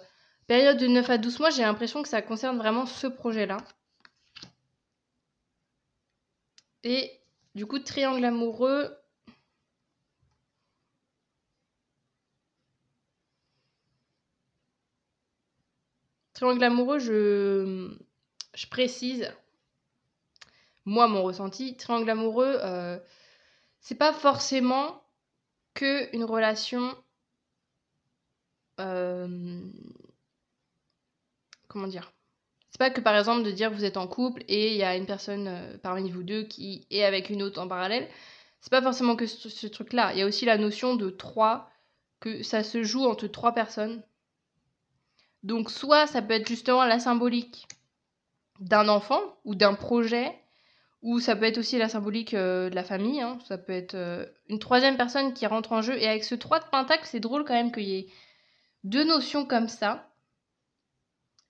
période de 9 à 12 mois, j'ai l'impression que ça concerne vraiment ce projet-là. Et du coup, triangle amoureux. Triangle amoureux, je précise, moi, mon ressenti, triangle amoureux, c'est pas forcément que une relation... comment dire? C'est pas que par exemple de dire vous êtes en couple et il y a une personne parmi vous deux qui est avec une autre en parallèle. C'est pas forcément que ce truc-là. Il y a aussi la notion de 3, que ça se joue entre 3 personnes. Donc soit ça peut être justement la symbolique d'un enfant ou d'un projet, ou ça peut être aussi la symbolique de la famille. Hein. Ça peut être une troisième personne qui rentre en jeu. Et avec ce 3 de pentacle, c'est drôle quand même qu'il y ait deux notions comme ça.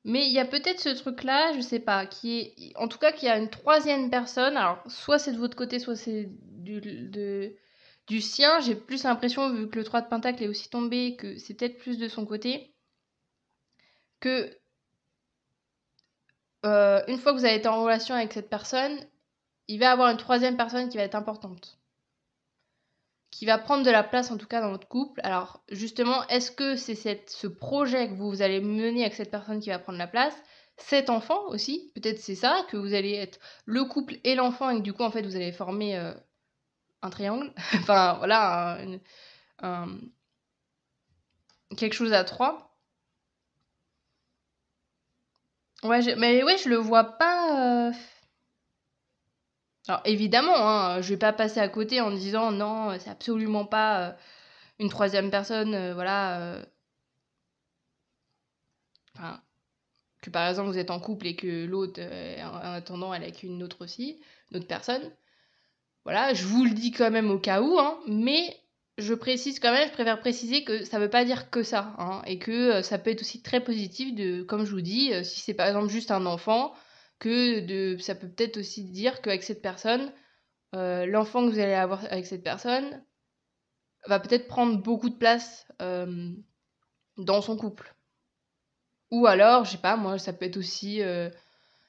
Mais il y a peut-être ce truc-là, je sais pas, qui est, en tout cas, qu'il y a une troisième personne. Alors, soit c'est de votre côté, soit c'est du sien. J'ai plus l'impression, vu que le 3 de Pentacle est aussi tombé, que c'est peut-être plus de son côté. Que une fois que vous avez été en relation avec cette personne, il va y avoir une troisième personne qui va être importante. Qui va prendre de la place, en tout cas, dans votre couple. Alors, justement, est-ce que c'est ce projet que vous allez mener avec cette personne qui va prendre la place? Cet enfant aussi, peut-être c'est ça, que vous allez être le couple et l'enfant, et que du coup, en fait, vous allez former un triangle. Enfin, voilà, quelque chose à trois. Ouais, mais ouais, je le vois pas. Alors, évidemment, hein, je vais pas passer à côté en disant non, c'est absolument pas une troisième personne, voilà. Enfin, que par exemple vous êtes en couple et que l'autre, en attendant, elle est avec une autre aussi, une autre personne. Voilà, je vous le dis quand même au cas où, hein, mais je précise quand même, je préfère préciser que ça veut pas dire que ça, hein, et que ça peut être aussi très positif de, comme je vous dis, si c'est par exemple juste un enfant, ça peut peut-être aussi dire qu'avec cette personne, l'enfant que vous allez avoir avec cette personne va peut-être prendre beaucoup de place dans son couple. Ou alors, je sais pas, moi, ça peut être aussi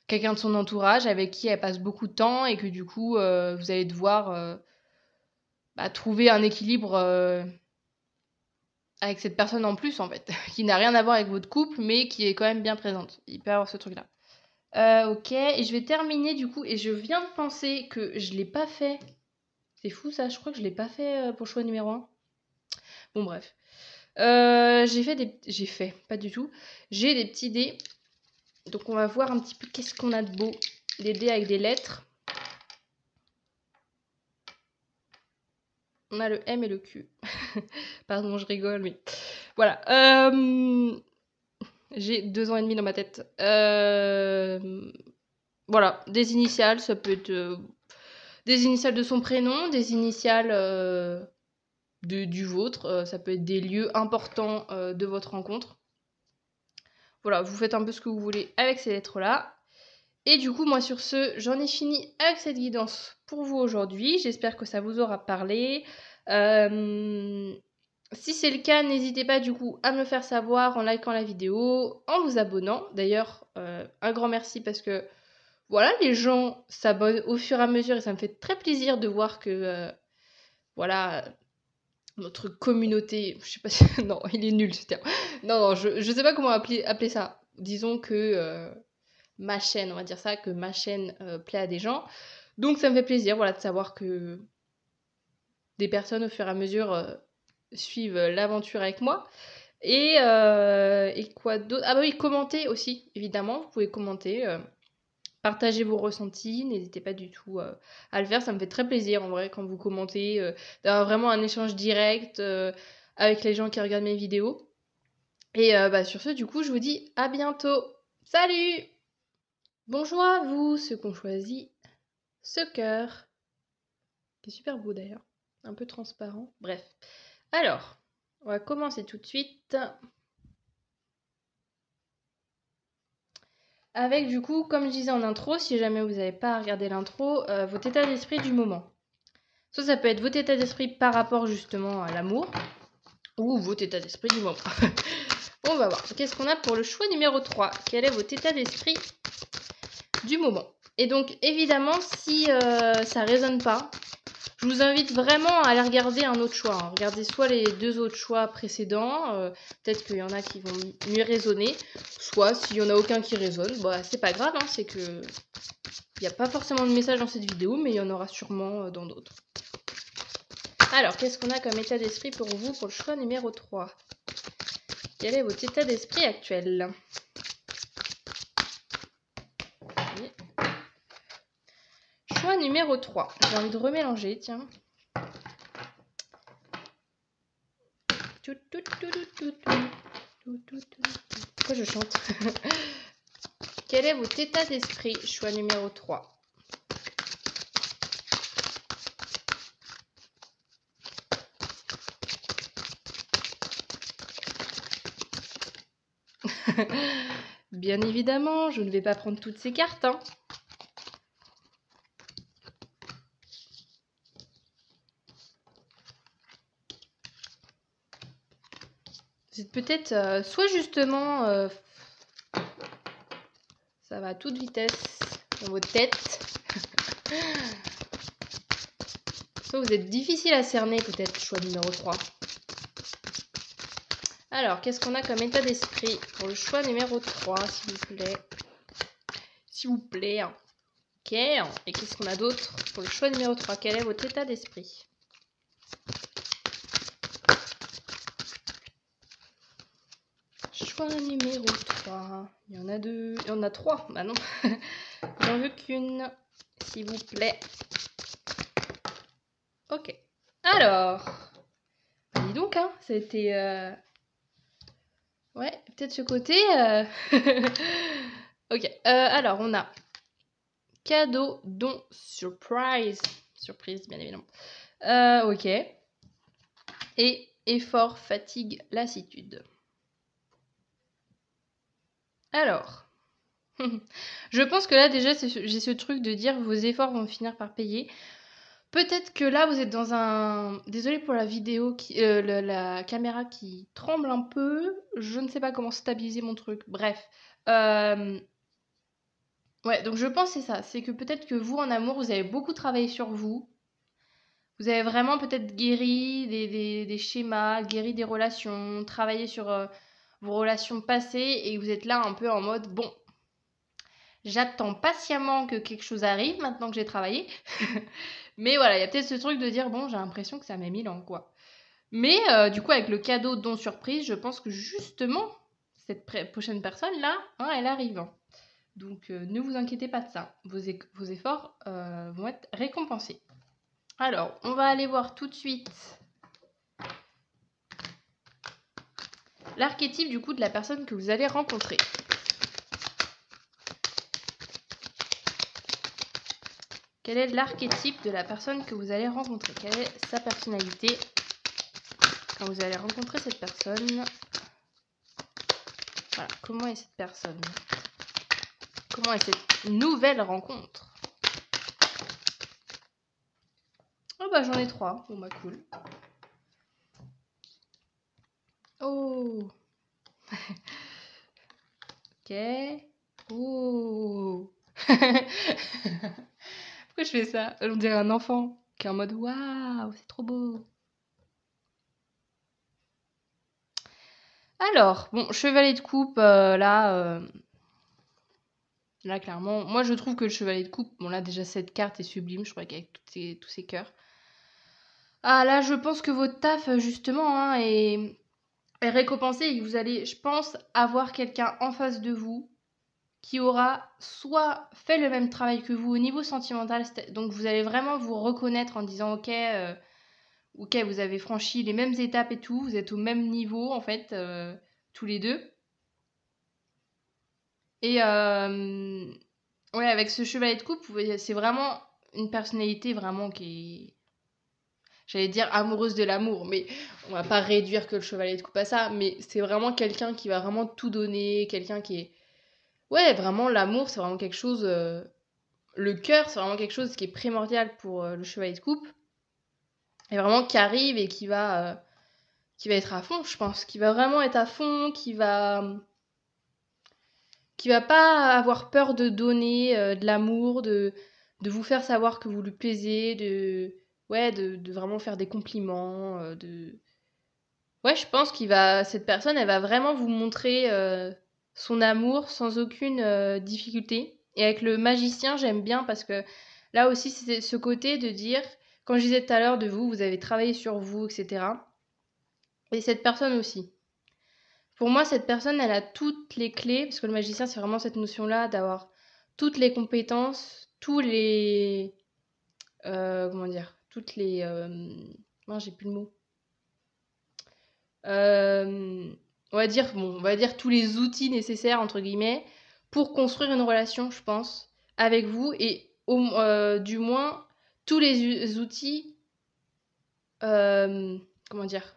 quelqu'un de son entourage avec qui elle passe beaucoup de temps et que du coup, vous allez devoir trouver un équilibre avec cette personne en plus, en fait, qui n'a rien à voir avec votre couple, mais qui est quand même bien présente. Il peut y avoir ce truc-là. Ok, et je vais terminer du coup, et je viens de penser que je l'ai pas fait. C'est fou ça, je crois que je l'ai pas fait pour choix numéro 1. Bon, bref. J'ai fait, pas du tout. J'ai des petits dés. Donc on va voir un petit peu qu'est-ce qu'on a de beau. Des dés avec des lettres. On a le M et le Q. Pardon, je rigole, mais voilà. J'ai 2 ans et demi dans ma tête. Voilà, des initiales, ça peut être des initiales de son prénom, des initiales du vôtre. Ça peut être des lieux importants de votre rencontre. Voilà, vous faites un peu ce que vous voulez avec ces lettres-là. Et du coup, moi sur ce, j'en ai fini avec cette guidance pour vous aujourd'hui. J'espère que ça vous aura parlé. Si c'est le cas, n'hésitez pas du coup à me le faire savoir en likant la vidéo, en vous abonnant. D'ailleurs, un grand merci parce que voilà, les gens s'abonnent au fur et à mesure et ça me fait très plaisir de voir que voilà, notre communauté, je sais pas si... non, il est nul ce terme. Non, je sais pas comment appeler ça. Disons que ma chaîne, on va dire ça, que ma chaîne plaît à des gens. Donc ça me fait plaisir, voilà, de savoir que des personnes au fur et à mesure suivent l'aventure avec moi. Et quoi d'autre? Ah bah oui, commentez aussi, évidemment, vous pouvez commenter. Partagez vos ressentis, n'hésitez pas du tout à le faire, ça me fait très plaisir en vrai quand vous commentez, d'avoir vraiment un échange direct avec les gens qui regardent mes vidéos. Et sur ce, du coup, je vous dis à bientôt. Salut! Bonjour à vous, ceux qui ont choisi ce cœur, qui est super beau d'ailleurs, un peu transparent. Bref. Alors, on va commencer tout de suite avec du coup, comme je disais en intro, si jamais vous n'avez pas regardé l'intro, votre état d'esprit du moment. Soit ça peut être votre état d'esprit par rapport justement à l'amour, ou votre état d'esprit du moment. On va voir. Qu'est-ce qu'on a pour le choix numéro 3? Quel est votre état d'esprit du moment? Et donc, évidemment, si ça résonne pas, je vous invite vraiment à aller regarder un autre choix. Hein. Regardez soit les 2 autres choix précédents, peut-être qu'il y en a qui vont mieux résonner, soit s'il y en a aucun qui résonne, bah c'est pas grave, hein, c'est que il n'y a pas forcément de message dans cette vidéo, mais il y en aura sûrement dans d'autres. Alors, qu'est-ce qu'on a comme état d'esprit pour vous pour le choix numéro 3? Quel est votre état d'esprit actuel? Choix numéro 3. J'ai envie de remélanger, tiens. Pourquoi je chante? Quel est votre état d'esprit? Choix numéro 3. Bien évidemment, je ne vais pas prendre toutes ces cartes, hein. Vous êtes peut-être soit justement ça va à toute vitesse dans votre tête, soit vous êtes difficile à cerner, peut-être choix numéro 3. Alors, qu'est-ce qu'on a comme état d'esprit pour le choix numéro 3, s'il vous plaît? S'il vous plaît. Ok, et qu'est-ce qu'on a d'autre pour le choix numéro 3? Quel est votre état d'esprit? Choix numéro 3. Il y en a 2. Il y en a 3. Bah non. J'en veux qu'une. S'il vous plaît. Ok. Alors. Dis donc, hein. Ça a été... Ouais, peut-être ce côté. Ok. Alors, on a cadeau, don, surprise. Surprise, bien évidemment. Ok. Et effort, fatigue, lassitude. Alors, je pense que là déjà j'ai ce truc de dire vos efforts vont finir par payer. Peut-être que là vous êtes dans un... Désolée pour la vidéo, la caméra qui tremble un peu. Je ne sais pas comment stabiliser mon truc. Bref. Ouais, donc je pense que c'est ça. C'est que peut-être que vous en amour, vous avez beaucoup travaillé sur vous. Vous avez vraiment peut-être guéri des schémas, guéri des relations, travaillé sur vos relations passées et vous êtes là un peu en mode bon. J'attends patiemment que quelque chose arrive maintenant que j'ai travaillé. Mais voilà, il y a peut-être ce truc de dire bon, j'ai l'impression que ça met 1000 ans, quoi. Mais du coup, avec le cadeau don surprise, je pense que justement, cette prochaine personne-là, hein, elle arrive. Hein. Donc, ne vous inquiétez pas de ça. Vos efforts vont être récompensés. Alors, on va aller voir tout de suite l'archétype du coup de la personne que vous allez rencontrer. Quel est l'archétype de la personne que vous allez rencontrer? Quelle est sa personnalité quand vous allez rencontrer cette personne? Voilà, comment est cette personne? Comment est cette nouvelle rencontre? Oh bah j'en ai 3, bon bah cool. Oh. Ok. Oh. Pourquoi je fais ça? On dirait un enfant qui est en mode waouh, c'est trop beau. Alors, bon, chevalier de coupe, là, clairement, moi je trouve que le chevalier de coupe, bon là déjà cette carte est sublime, je crois qu'avec tous ces cœurs. Ah là, je pense que votre taf, justement, hein, est récompensé et que vous allez, je pense, avoir quelqu'un en face de vous qui aura soit fait le même travail que vous au niveau sentimental, donc vous allez vraiment vous reconnaître en disant ok, vous avez franchi les mêmes étapes et tout, vous êtes au même niveau en fait, tous les deux. Et ouais, avec ce chevalet de coupe, c'est vraiment une personnalité vraiment qui est, j'allais dire amoureuse de l'amour, mais on va pas réduire que le chevalier de coupe à ça, mais c'est vraiment quelqu'un qui va vraiment tout donner, quelqu'un qui est... Ouais, vraiment, l'amour, c'est vraiment quelque chose... le cœur, c'est vraiment quelque chose qui est primordial pour le chevalier de coupe. Et vraiment qui arrive et qui va être à fond, je pense. Qui va vraiment être à fond, qui va pas avoir peur de donner de l'amour, de vous faire savoir que vous lui plaisez, de vraiment faire des compliments, Ouais, je pense cette personne, elle va vraiment vous montrer son amour sans aucune difficulté. Et avec le magicien, j'aime bien parce que là aussi, c'est ce côté de dire, quand je disais tout à l'heure de vous, vous avez travaillé sur vous, etc. Et cette personne aussi. Pour moi, cette personne, elle a toutes les clés, parce que le magicien, c'est vraiment cette notion-là d'avoir toutes les compétences, tous les... comment dire? Toutes les... non, j'ai plus le mot. On va dire tous les outils nécessaires, entre guillemets, pour construire une relation, je pense, avec vous, et du moins, tous les outils... comment dire?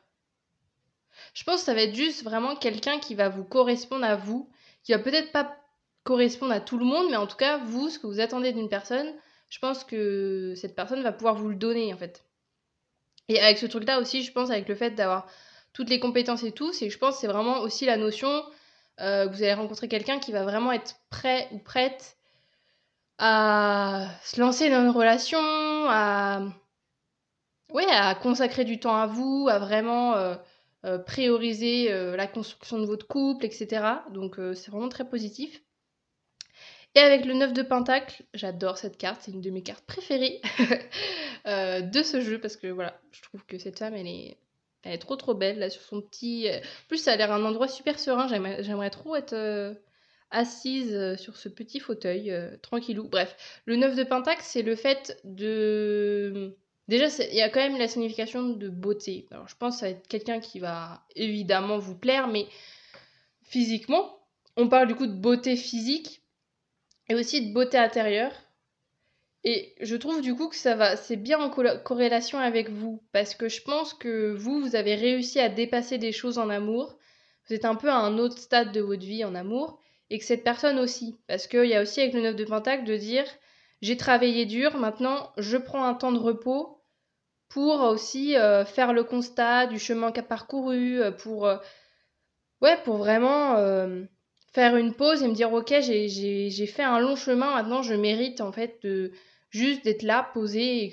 Je pense que ça va être juste vraiment quelqu'un qui va vous correspondre à vous, qui va peut-être pas correspondre à tout le monde, mais en tout cas, vous, ce que vous attendez d'une personne, je pense que cette personne va pouvoir vous le donner, en fait. Et avec ce truc-là aussi, je pense, avec le fait d'avoir toutes les compétences et tout, c'est que je pense que c'est vraiment aussi la notion que vous allez rencontrer quelqu'un qui va vraiment être prêt ou prête à se lancer dans une relation, ouais, à consacrer du temps à vous, à vraiment prioriser la construction de votre couple, etc. Donc c'est vraiment très positif. Et avec le 9 de Pentacle, j'adore cette carte, c'est une de mes cartes préférées de ce jeu, parce que voilà, je trouve que cette femme, elle est trop trop belle, là, sur son petit... En plus, ça a l'air un endroit super serein, j'aimerais trop être assise sur ce petit fauteuil, tranquillou. Bref, le 9 de Pentacle, c'est le fait de... Déjà, il y a quand même la signification de beauté. Alors, je pense que ça va être quelqu'un qui va évidemment vous plaire, mais physiquement, on parle du coup de beauté physique, et aussi de beauté intérieure. Et je trouve du coup que c'est bien en corrélation avec vous, parce que je pense que vous avez réussi à dépasser des choses en amour, vous êtes un peu à un autre stade de votre vie en amour, et que cette personne aussi, parce qu'il y a aussi avec le 9 de Pentacle de dire, j'ai travaillé dur, maintenant je prends un temps de repos pour aussi faire le constat du chemin qu'a parcouru, pour vraiment faire une pause et me dire ok, j'ai fait un long chemin, maintenant je mérite en fait de juste d'être là, posé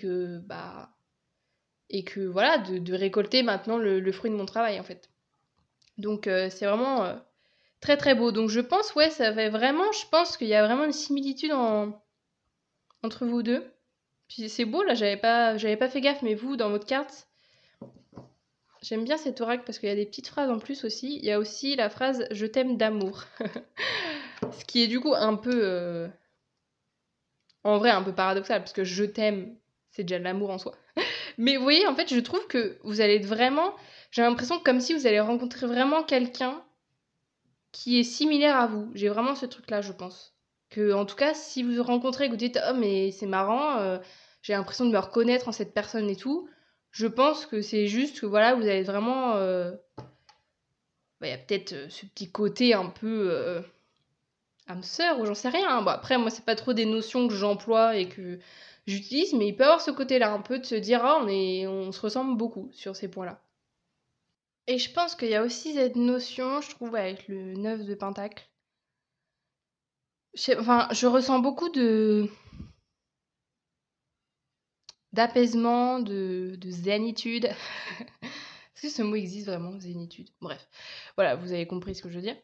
et que voilà, de récolter maintenant le fruit de mon travail en fait. Donc c'est vraiment très très beau. Donc je pense, ouais, ça va vraiment, je pense qu'il y a vraiment une similitude entre vous deux. Puis c'est beau là, j'avais pas fait gaffe, mais vous, dans votre carte, j'aime bien cet oracle parce qu'il y a des petites phrases en plus aussi. Il y a aussi la phrase je t'aime d'amour. Ce qui est du coup un peu... en vrai, un peu paradoxal parce que je t'aime, c'est déjà de l'amour en soi. Mais vous voyez, en fait, je trouve que vous allez être vraiment... J'ai l'impression comme si vous allez rencontrer vraiment quelqu'un qui est similaire à vous. J'ai vraiment ce truc-là, je pense. Que, en tout cas, si vous rencontrez et que vous dites oh, mais c'est marrant, j'ai l'impression de me reconnaître en cette personne et tout, je pense que c'est juste que voilà, vous allez vraiment. Il y a peut-être ce petit côté un peu âme sœur ou j'en sais rien. Bon, après, moi, c'est pas trop des notions que j'emploie et que j'utilise, mais il peut y avoir ce côté-là, un peu de se dire ah, on se ressemble beaucoup sur ces points-là. Et je pense qu'il y a aussi cette notion, je trouve, avec le 9 de Pentacle. Enfin, je ressens beaucoup d'apaisement, de zénitude. Est-ce que ce mot existe vraiment, zénitude? Bref, voilà, vous avez compris ce que je veux dire.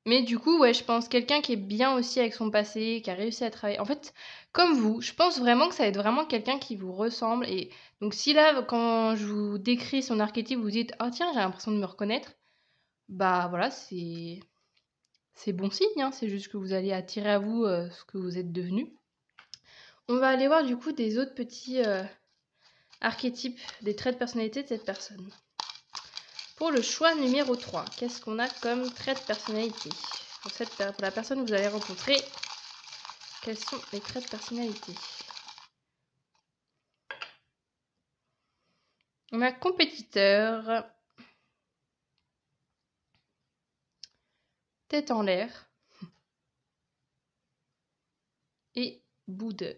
Mais du coup, ouais, je pense quelqu'un qui est bien aussi avec son passé, qui a réussi à travailler. En fait, comme vous, je pense vraiment que ça va être vraiment quelqu'un qui vous ressemble. Et donc, si là, quand je vous décris son archétype, vous dites ah tiens, j'ai l'impression de me reconnaître, bah voilà, c'est bon signe. Hein, c'est juste que vous allez attirer à vous ce que vous êtes devenu. On va aller voir du coup des autres petits archétypes, des traits de personnalité de cette personne. Pour le choix numéro 3, qu'est-ce qu'on a comme trait de personnalité pour la personne que vous allez rencontrer, quels sont les traits de personnalité? On a compétiteur, tête en l'air et boudeur.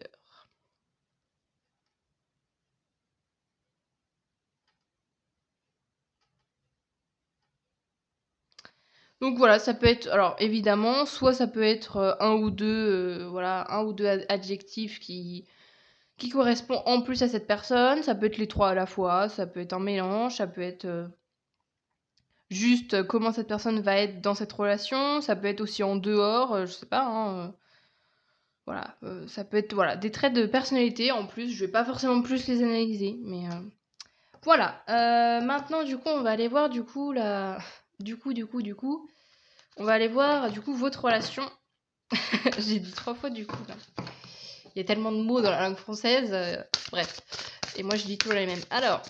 Donc voilà, ça peut être, alors évidemment, soit ça peut être un ou deux adjectifs qui correspondent en plus à cette personne, ça peut être les trois à la fois, ça peut être un mélange, ça peut être juste comment cette personne va être dans cette relation, ça peut être aussi en dehors, je sais pas, hein, voilà, ça peut être voilà, des traits de personnalité en plus, je vais pas forcément plus les analyser, mais voilà. Maintenant du coup on va aller voir du coup on va aller voir du coup votre relation. J'ai dit 3 fois du coup là. Il y a tellement de mots dans la langue française, bref. Et moi je dis toujours les mêmes. Alors,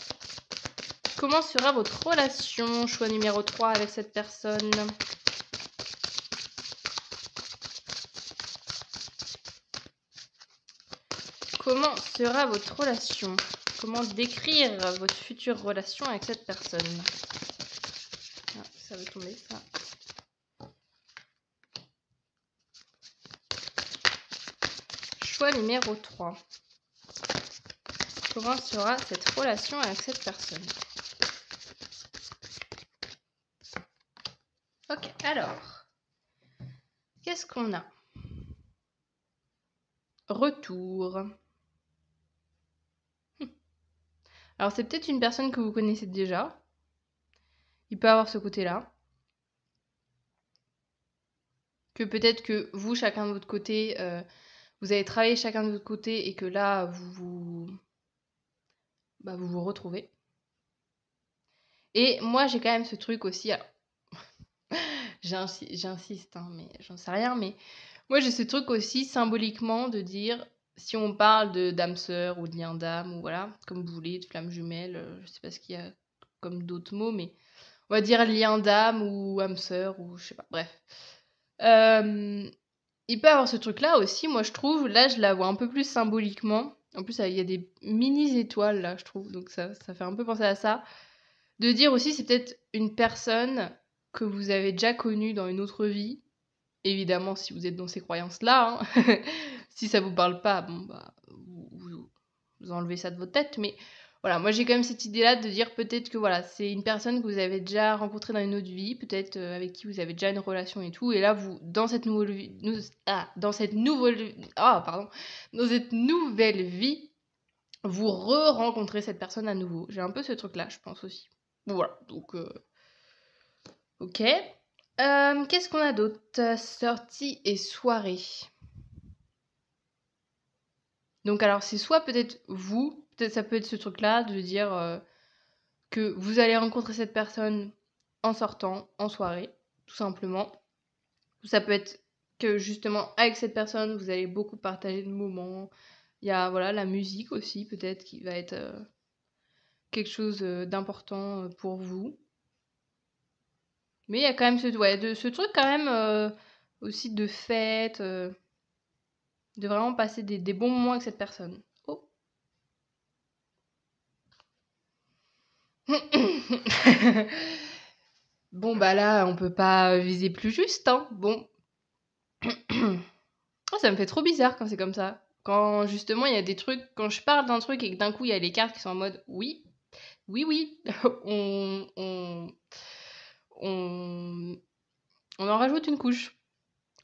comment sera votre relation, choix numéro 3 avec cette personne? Comment sera votre relation? Comment décrire votre future relation avec cette personne? ça veut tomber ça. Choix numéro 3. Comment sera cette relation avec cette personne? Ok, alors, qu'est-ce qu'on a? Retour. Alors, c'est peut-être une personne que vous connaissez déjà. Il peut avoir ce côté-là. Que peut-être que vous, chacun de votre côté, vous avez travaillé chacun de votre côté et que là, vous vous retrouvez. Et moi, j'ai quand même ce truc aussi. Alors, j'insiste, hein, mais j'en sais rien. Mais moi, j'ai ce truc aussi symboliquement de dire, si on parle de d'âme sœur ou de lien d'âme, ou voilà, comme vous voulez, de flamme jumelle, je sais pas ce qu'il y a comme d'autres mots, mais on va dire lien d'âme ou âme sœur, ou je sais pas, bref. Il peut avoir ce truc-là aussi, moi je trouve, là je la vois un peu plus symboliquement. En plus, il y a des mini étoiles là, je trouve, donc ça fait un peu penser à ça. De dire aussi, c'est peut-être une personne que vous avez déjà connue dans une autre vie. Évidemment, si vous êtes dans ces croyances-là, hein. Si ça vous parle pas, bon bah, vous enlevez ça de votre tête, mais voilà, moi j'ai quand même cette idée-là de dire peut-être que voilà, c'est une personne que vous avez déjà rencontrée dans une autre vie, peut-être avec qui vous avez déjà une relation et tout, et là vous, dans cette nouvelle vie, dans cette nouvelle vie, vous re-rencontrez cette personne à nouveau. J'ai un peu ce truc-là, je pense aussi. Bon, voilà, donc ok. Qu'est-ce qu'on a d'autre? Sortie et soirée. Donc alors c'est soit peut-être vous, peut-être ça peut être ce truc-là de dire que vous allez rencontrer cette personne en sortant, en soirée, tout simplement. Ou ça peut être que justement avec cette personne vous allez beaucoup partager de moments. Il y a voilà la musique aussi peut-être qui va être quelque chose d'important pour vous. Mais il y a quand même ce truc quand même aussi de fête, de vraiment passer des bons moments avec cette personne. Oh. Bon bah là on peut pas viser plus juste, hein. Bon. Oh, ça me fait trop bizarre quand c'est comme ça. Quand justement il y a des trucs, quand je parle d'un truc et que d'un coup il y a les cartes qui sont en mode oui, oui, oui, on, on en rajoute une couche.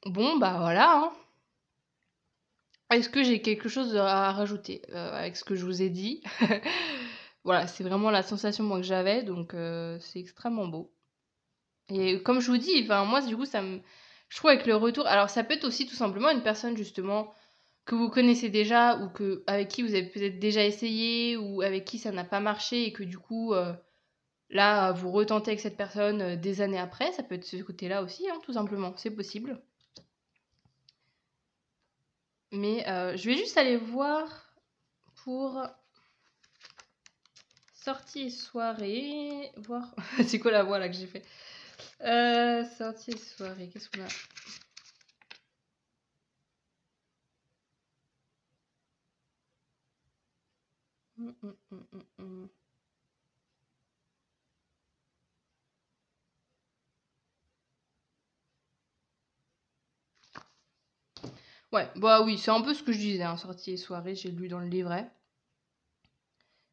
Bon bah voilà, hein. Est-ce que j'ai quelque chose à rajouter avec ce que je vous ai dit? Voilà, c'est vraiment la sensation moi que j'avais, donc c'est extrêmement beau. Et comme je vous dis, enfin moi du coup je trouve avec le retour, alors ça peut être aussi tout simplement une personne justement que vous connaissez déjà ou avec qui vous avez peut-être déjà essayé ou avec qui ça n'a pas marché et que du coup là vous retentez avec cette personne des années après, ça peut être ce côté-là aussi, hein, tout simplement, c'est possible. Mais je vais juste aller voir pour sortie et soirée, voir c'est quoi la voix là que j'ai fait. Sortie et soirée, qu'est-ce qu'on a? Ouais, bah oui, c'est un peu ce que je disais, hein, sortie et soirée, j'ai lu dans le livret.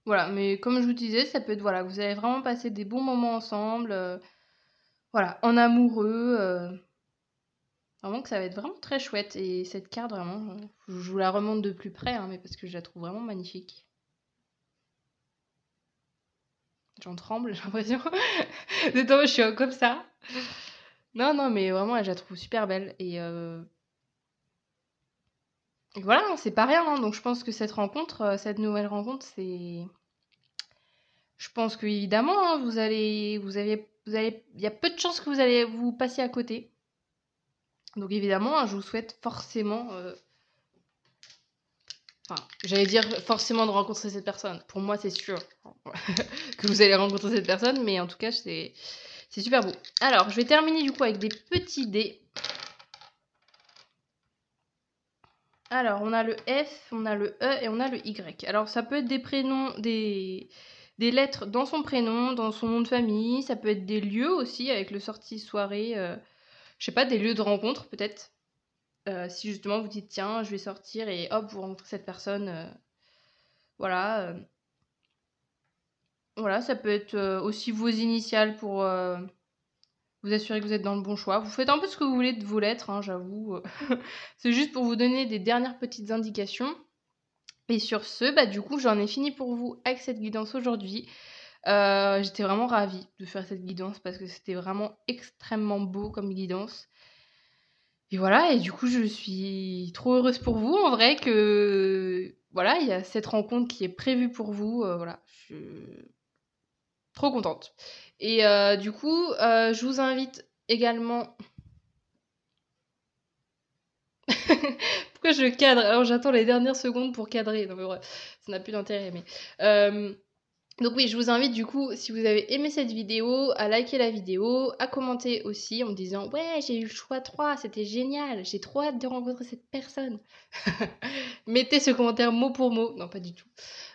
Voilà, mais comme je vous disais, ça peut être, voilà, vous allez vraiment passer des bons moments ensemble, voilà, en amoureux, vraiment que ça va être vraiment très chouette. Et cette carte, vraiment, je vous la remonte de plus près, hein, mais parce que je la trouve vraiment magnifique. J'en tremble, j'ai l'impression. De temps, je suis comme ça. Non, non, mais vraiment, je la trouve super belle. Et voilà, hein, c'est pas rien, hein, donc je pense que cette rencontre, cette nouvelle rencontre, c'est... Je pense qu'évidemment, hein, il y a peu de chances que vous allez vous passer à côté. Donc évidemment, hein, je vous souhaite forcément... Enfin, j'allais dire forcément de rencontrer cette personne. Pour moi, c'est sûr que vous allez rencontrer cette personne, mais en tout cas, c'est super beau. Alors, je vais terminer du coup avec des petits dés. Alors, on a le F, on a le E et on a le Y. Alors, ça peut être des prénoms, des des lettres dans son prénom, dans son nom de famille. Ça peut être des lieux aussi, avec le sortie soirée. Je sais pas, des lieux de rencontre peut-être. Si justement vous dites tiens, je vais sortir et hop, vous rencontrez cette personne. Voilà. Voilà, ça peut être aussi vos initiales pour vous assurer que vous êtes dans le bon choix. Vous faites un peu ce que vous voulez de vos lettres, hein, j'avoue. C'est juste pour vous donner des dernières petites indications. Et sur ce, bah du coup, j'en ai fini pour vous avec cette guidance aujourd'hui. J'étais vraiment ravie de faire cette guidance parce que c'était vraiment extrêmement beau comme guidance. Et voilà, et du coup, je suis trop heureuse pour vous, en vrai, que voilà, il y a cette rencontre qui est prévue pour vous. Voilà, je suis trop contente. Et du coup, je vous invite également. Pourquoi je cadre? Alors j'attends les dernières secondes pour cadrer. Non mais bref, ça n'a plus d'intérêt. Mais donc oui, je vous invite du coup, si vous avez aimé cette vidéo, à liker la vidéo, à commenter aussi en me disant ouais, j'ai eu le choix 3, c'était génial, j'ai trop hâte de rencontrer cette personne. Mettez ce commentaire mot pour mot. Non, pas du tout.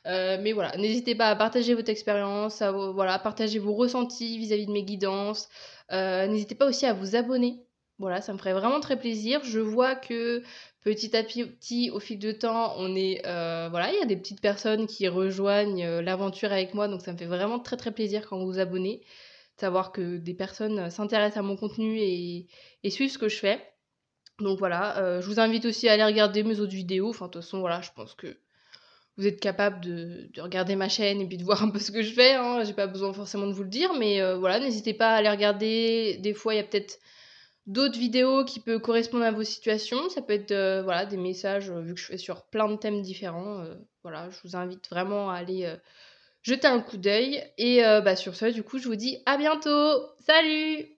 Mais voilà, n'hésitez pas à partager votre expérience, voilà, partager vos ressentis vis-à-vis de mes guidances. N'hésitez pas aussi à vous abonner. Voilà, ça me ferait vraiment très plaisir. Je vois que petit à petit, au fil de temps, voilà, il y a des petites personnes qui rejoignent l'aventure avec moi, donc ça me fait vraiment très très plaisir quand vous vous abonnez, de savoir que des personnes s'intéressent à mon contenu et suivent ce que je fais. Donc voilà, je vous invite aussi à aller regarder mes autres vidéos. Enfin, de toute façon, voilà, je pense que vous êtes capable de regarder ma chaîne et puis de voir un peu ce que je fais, hein. J'ai pas besoin forcément de vous le dire, mais voilà, n'hésitez pas à aller regarder. Des fois, il y a peut-être d'autres vidéos qui peuvent correspondre à vos situations. Ça peut être voilà, des messages, vu que je fais sur plein de thèmes différents. Voilà, je vous invite vraiment à aller jeter un coup d'œil. Et bah, sur ce, du coup, je vous dis à bientôt. Salut!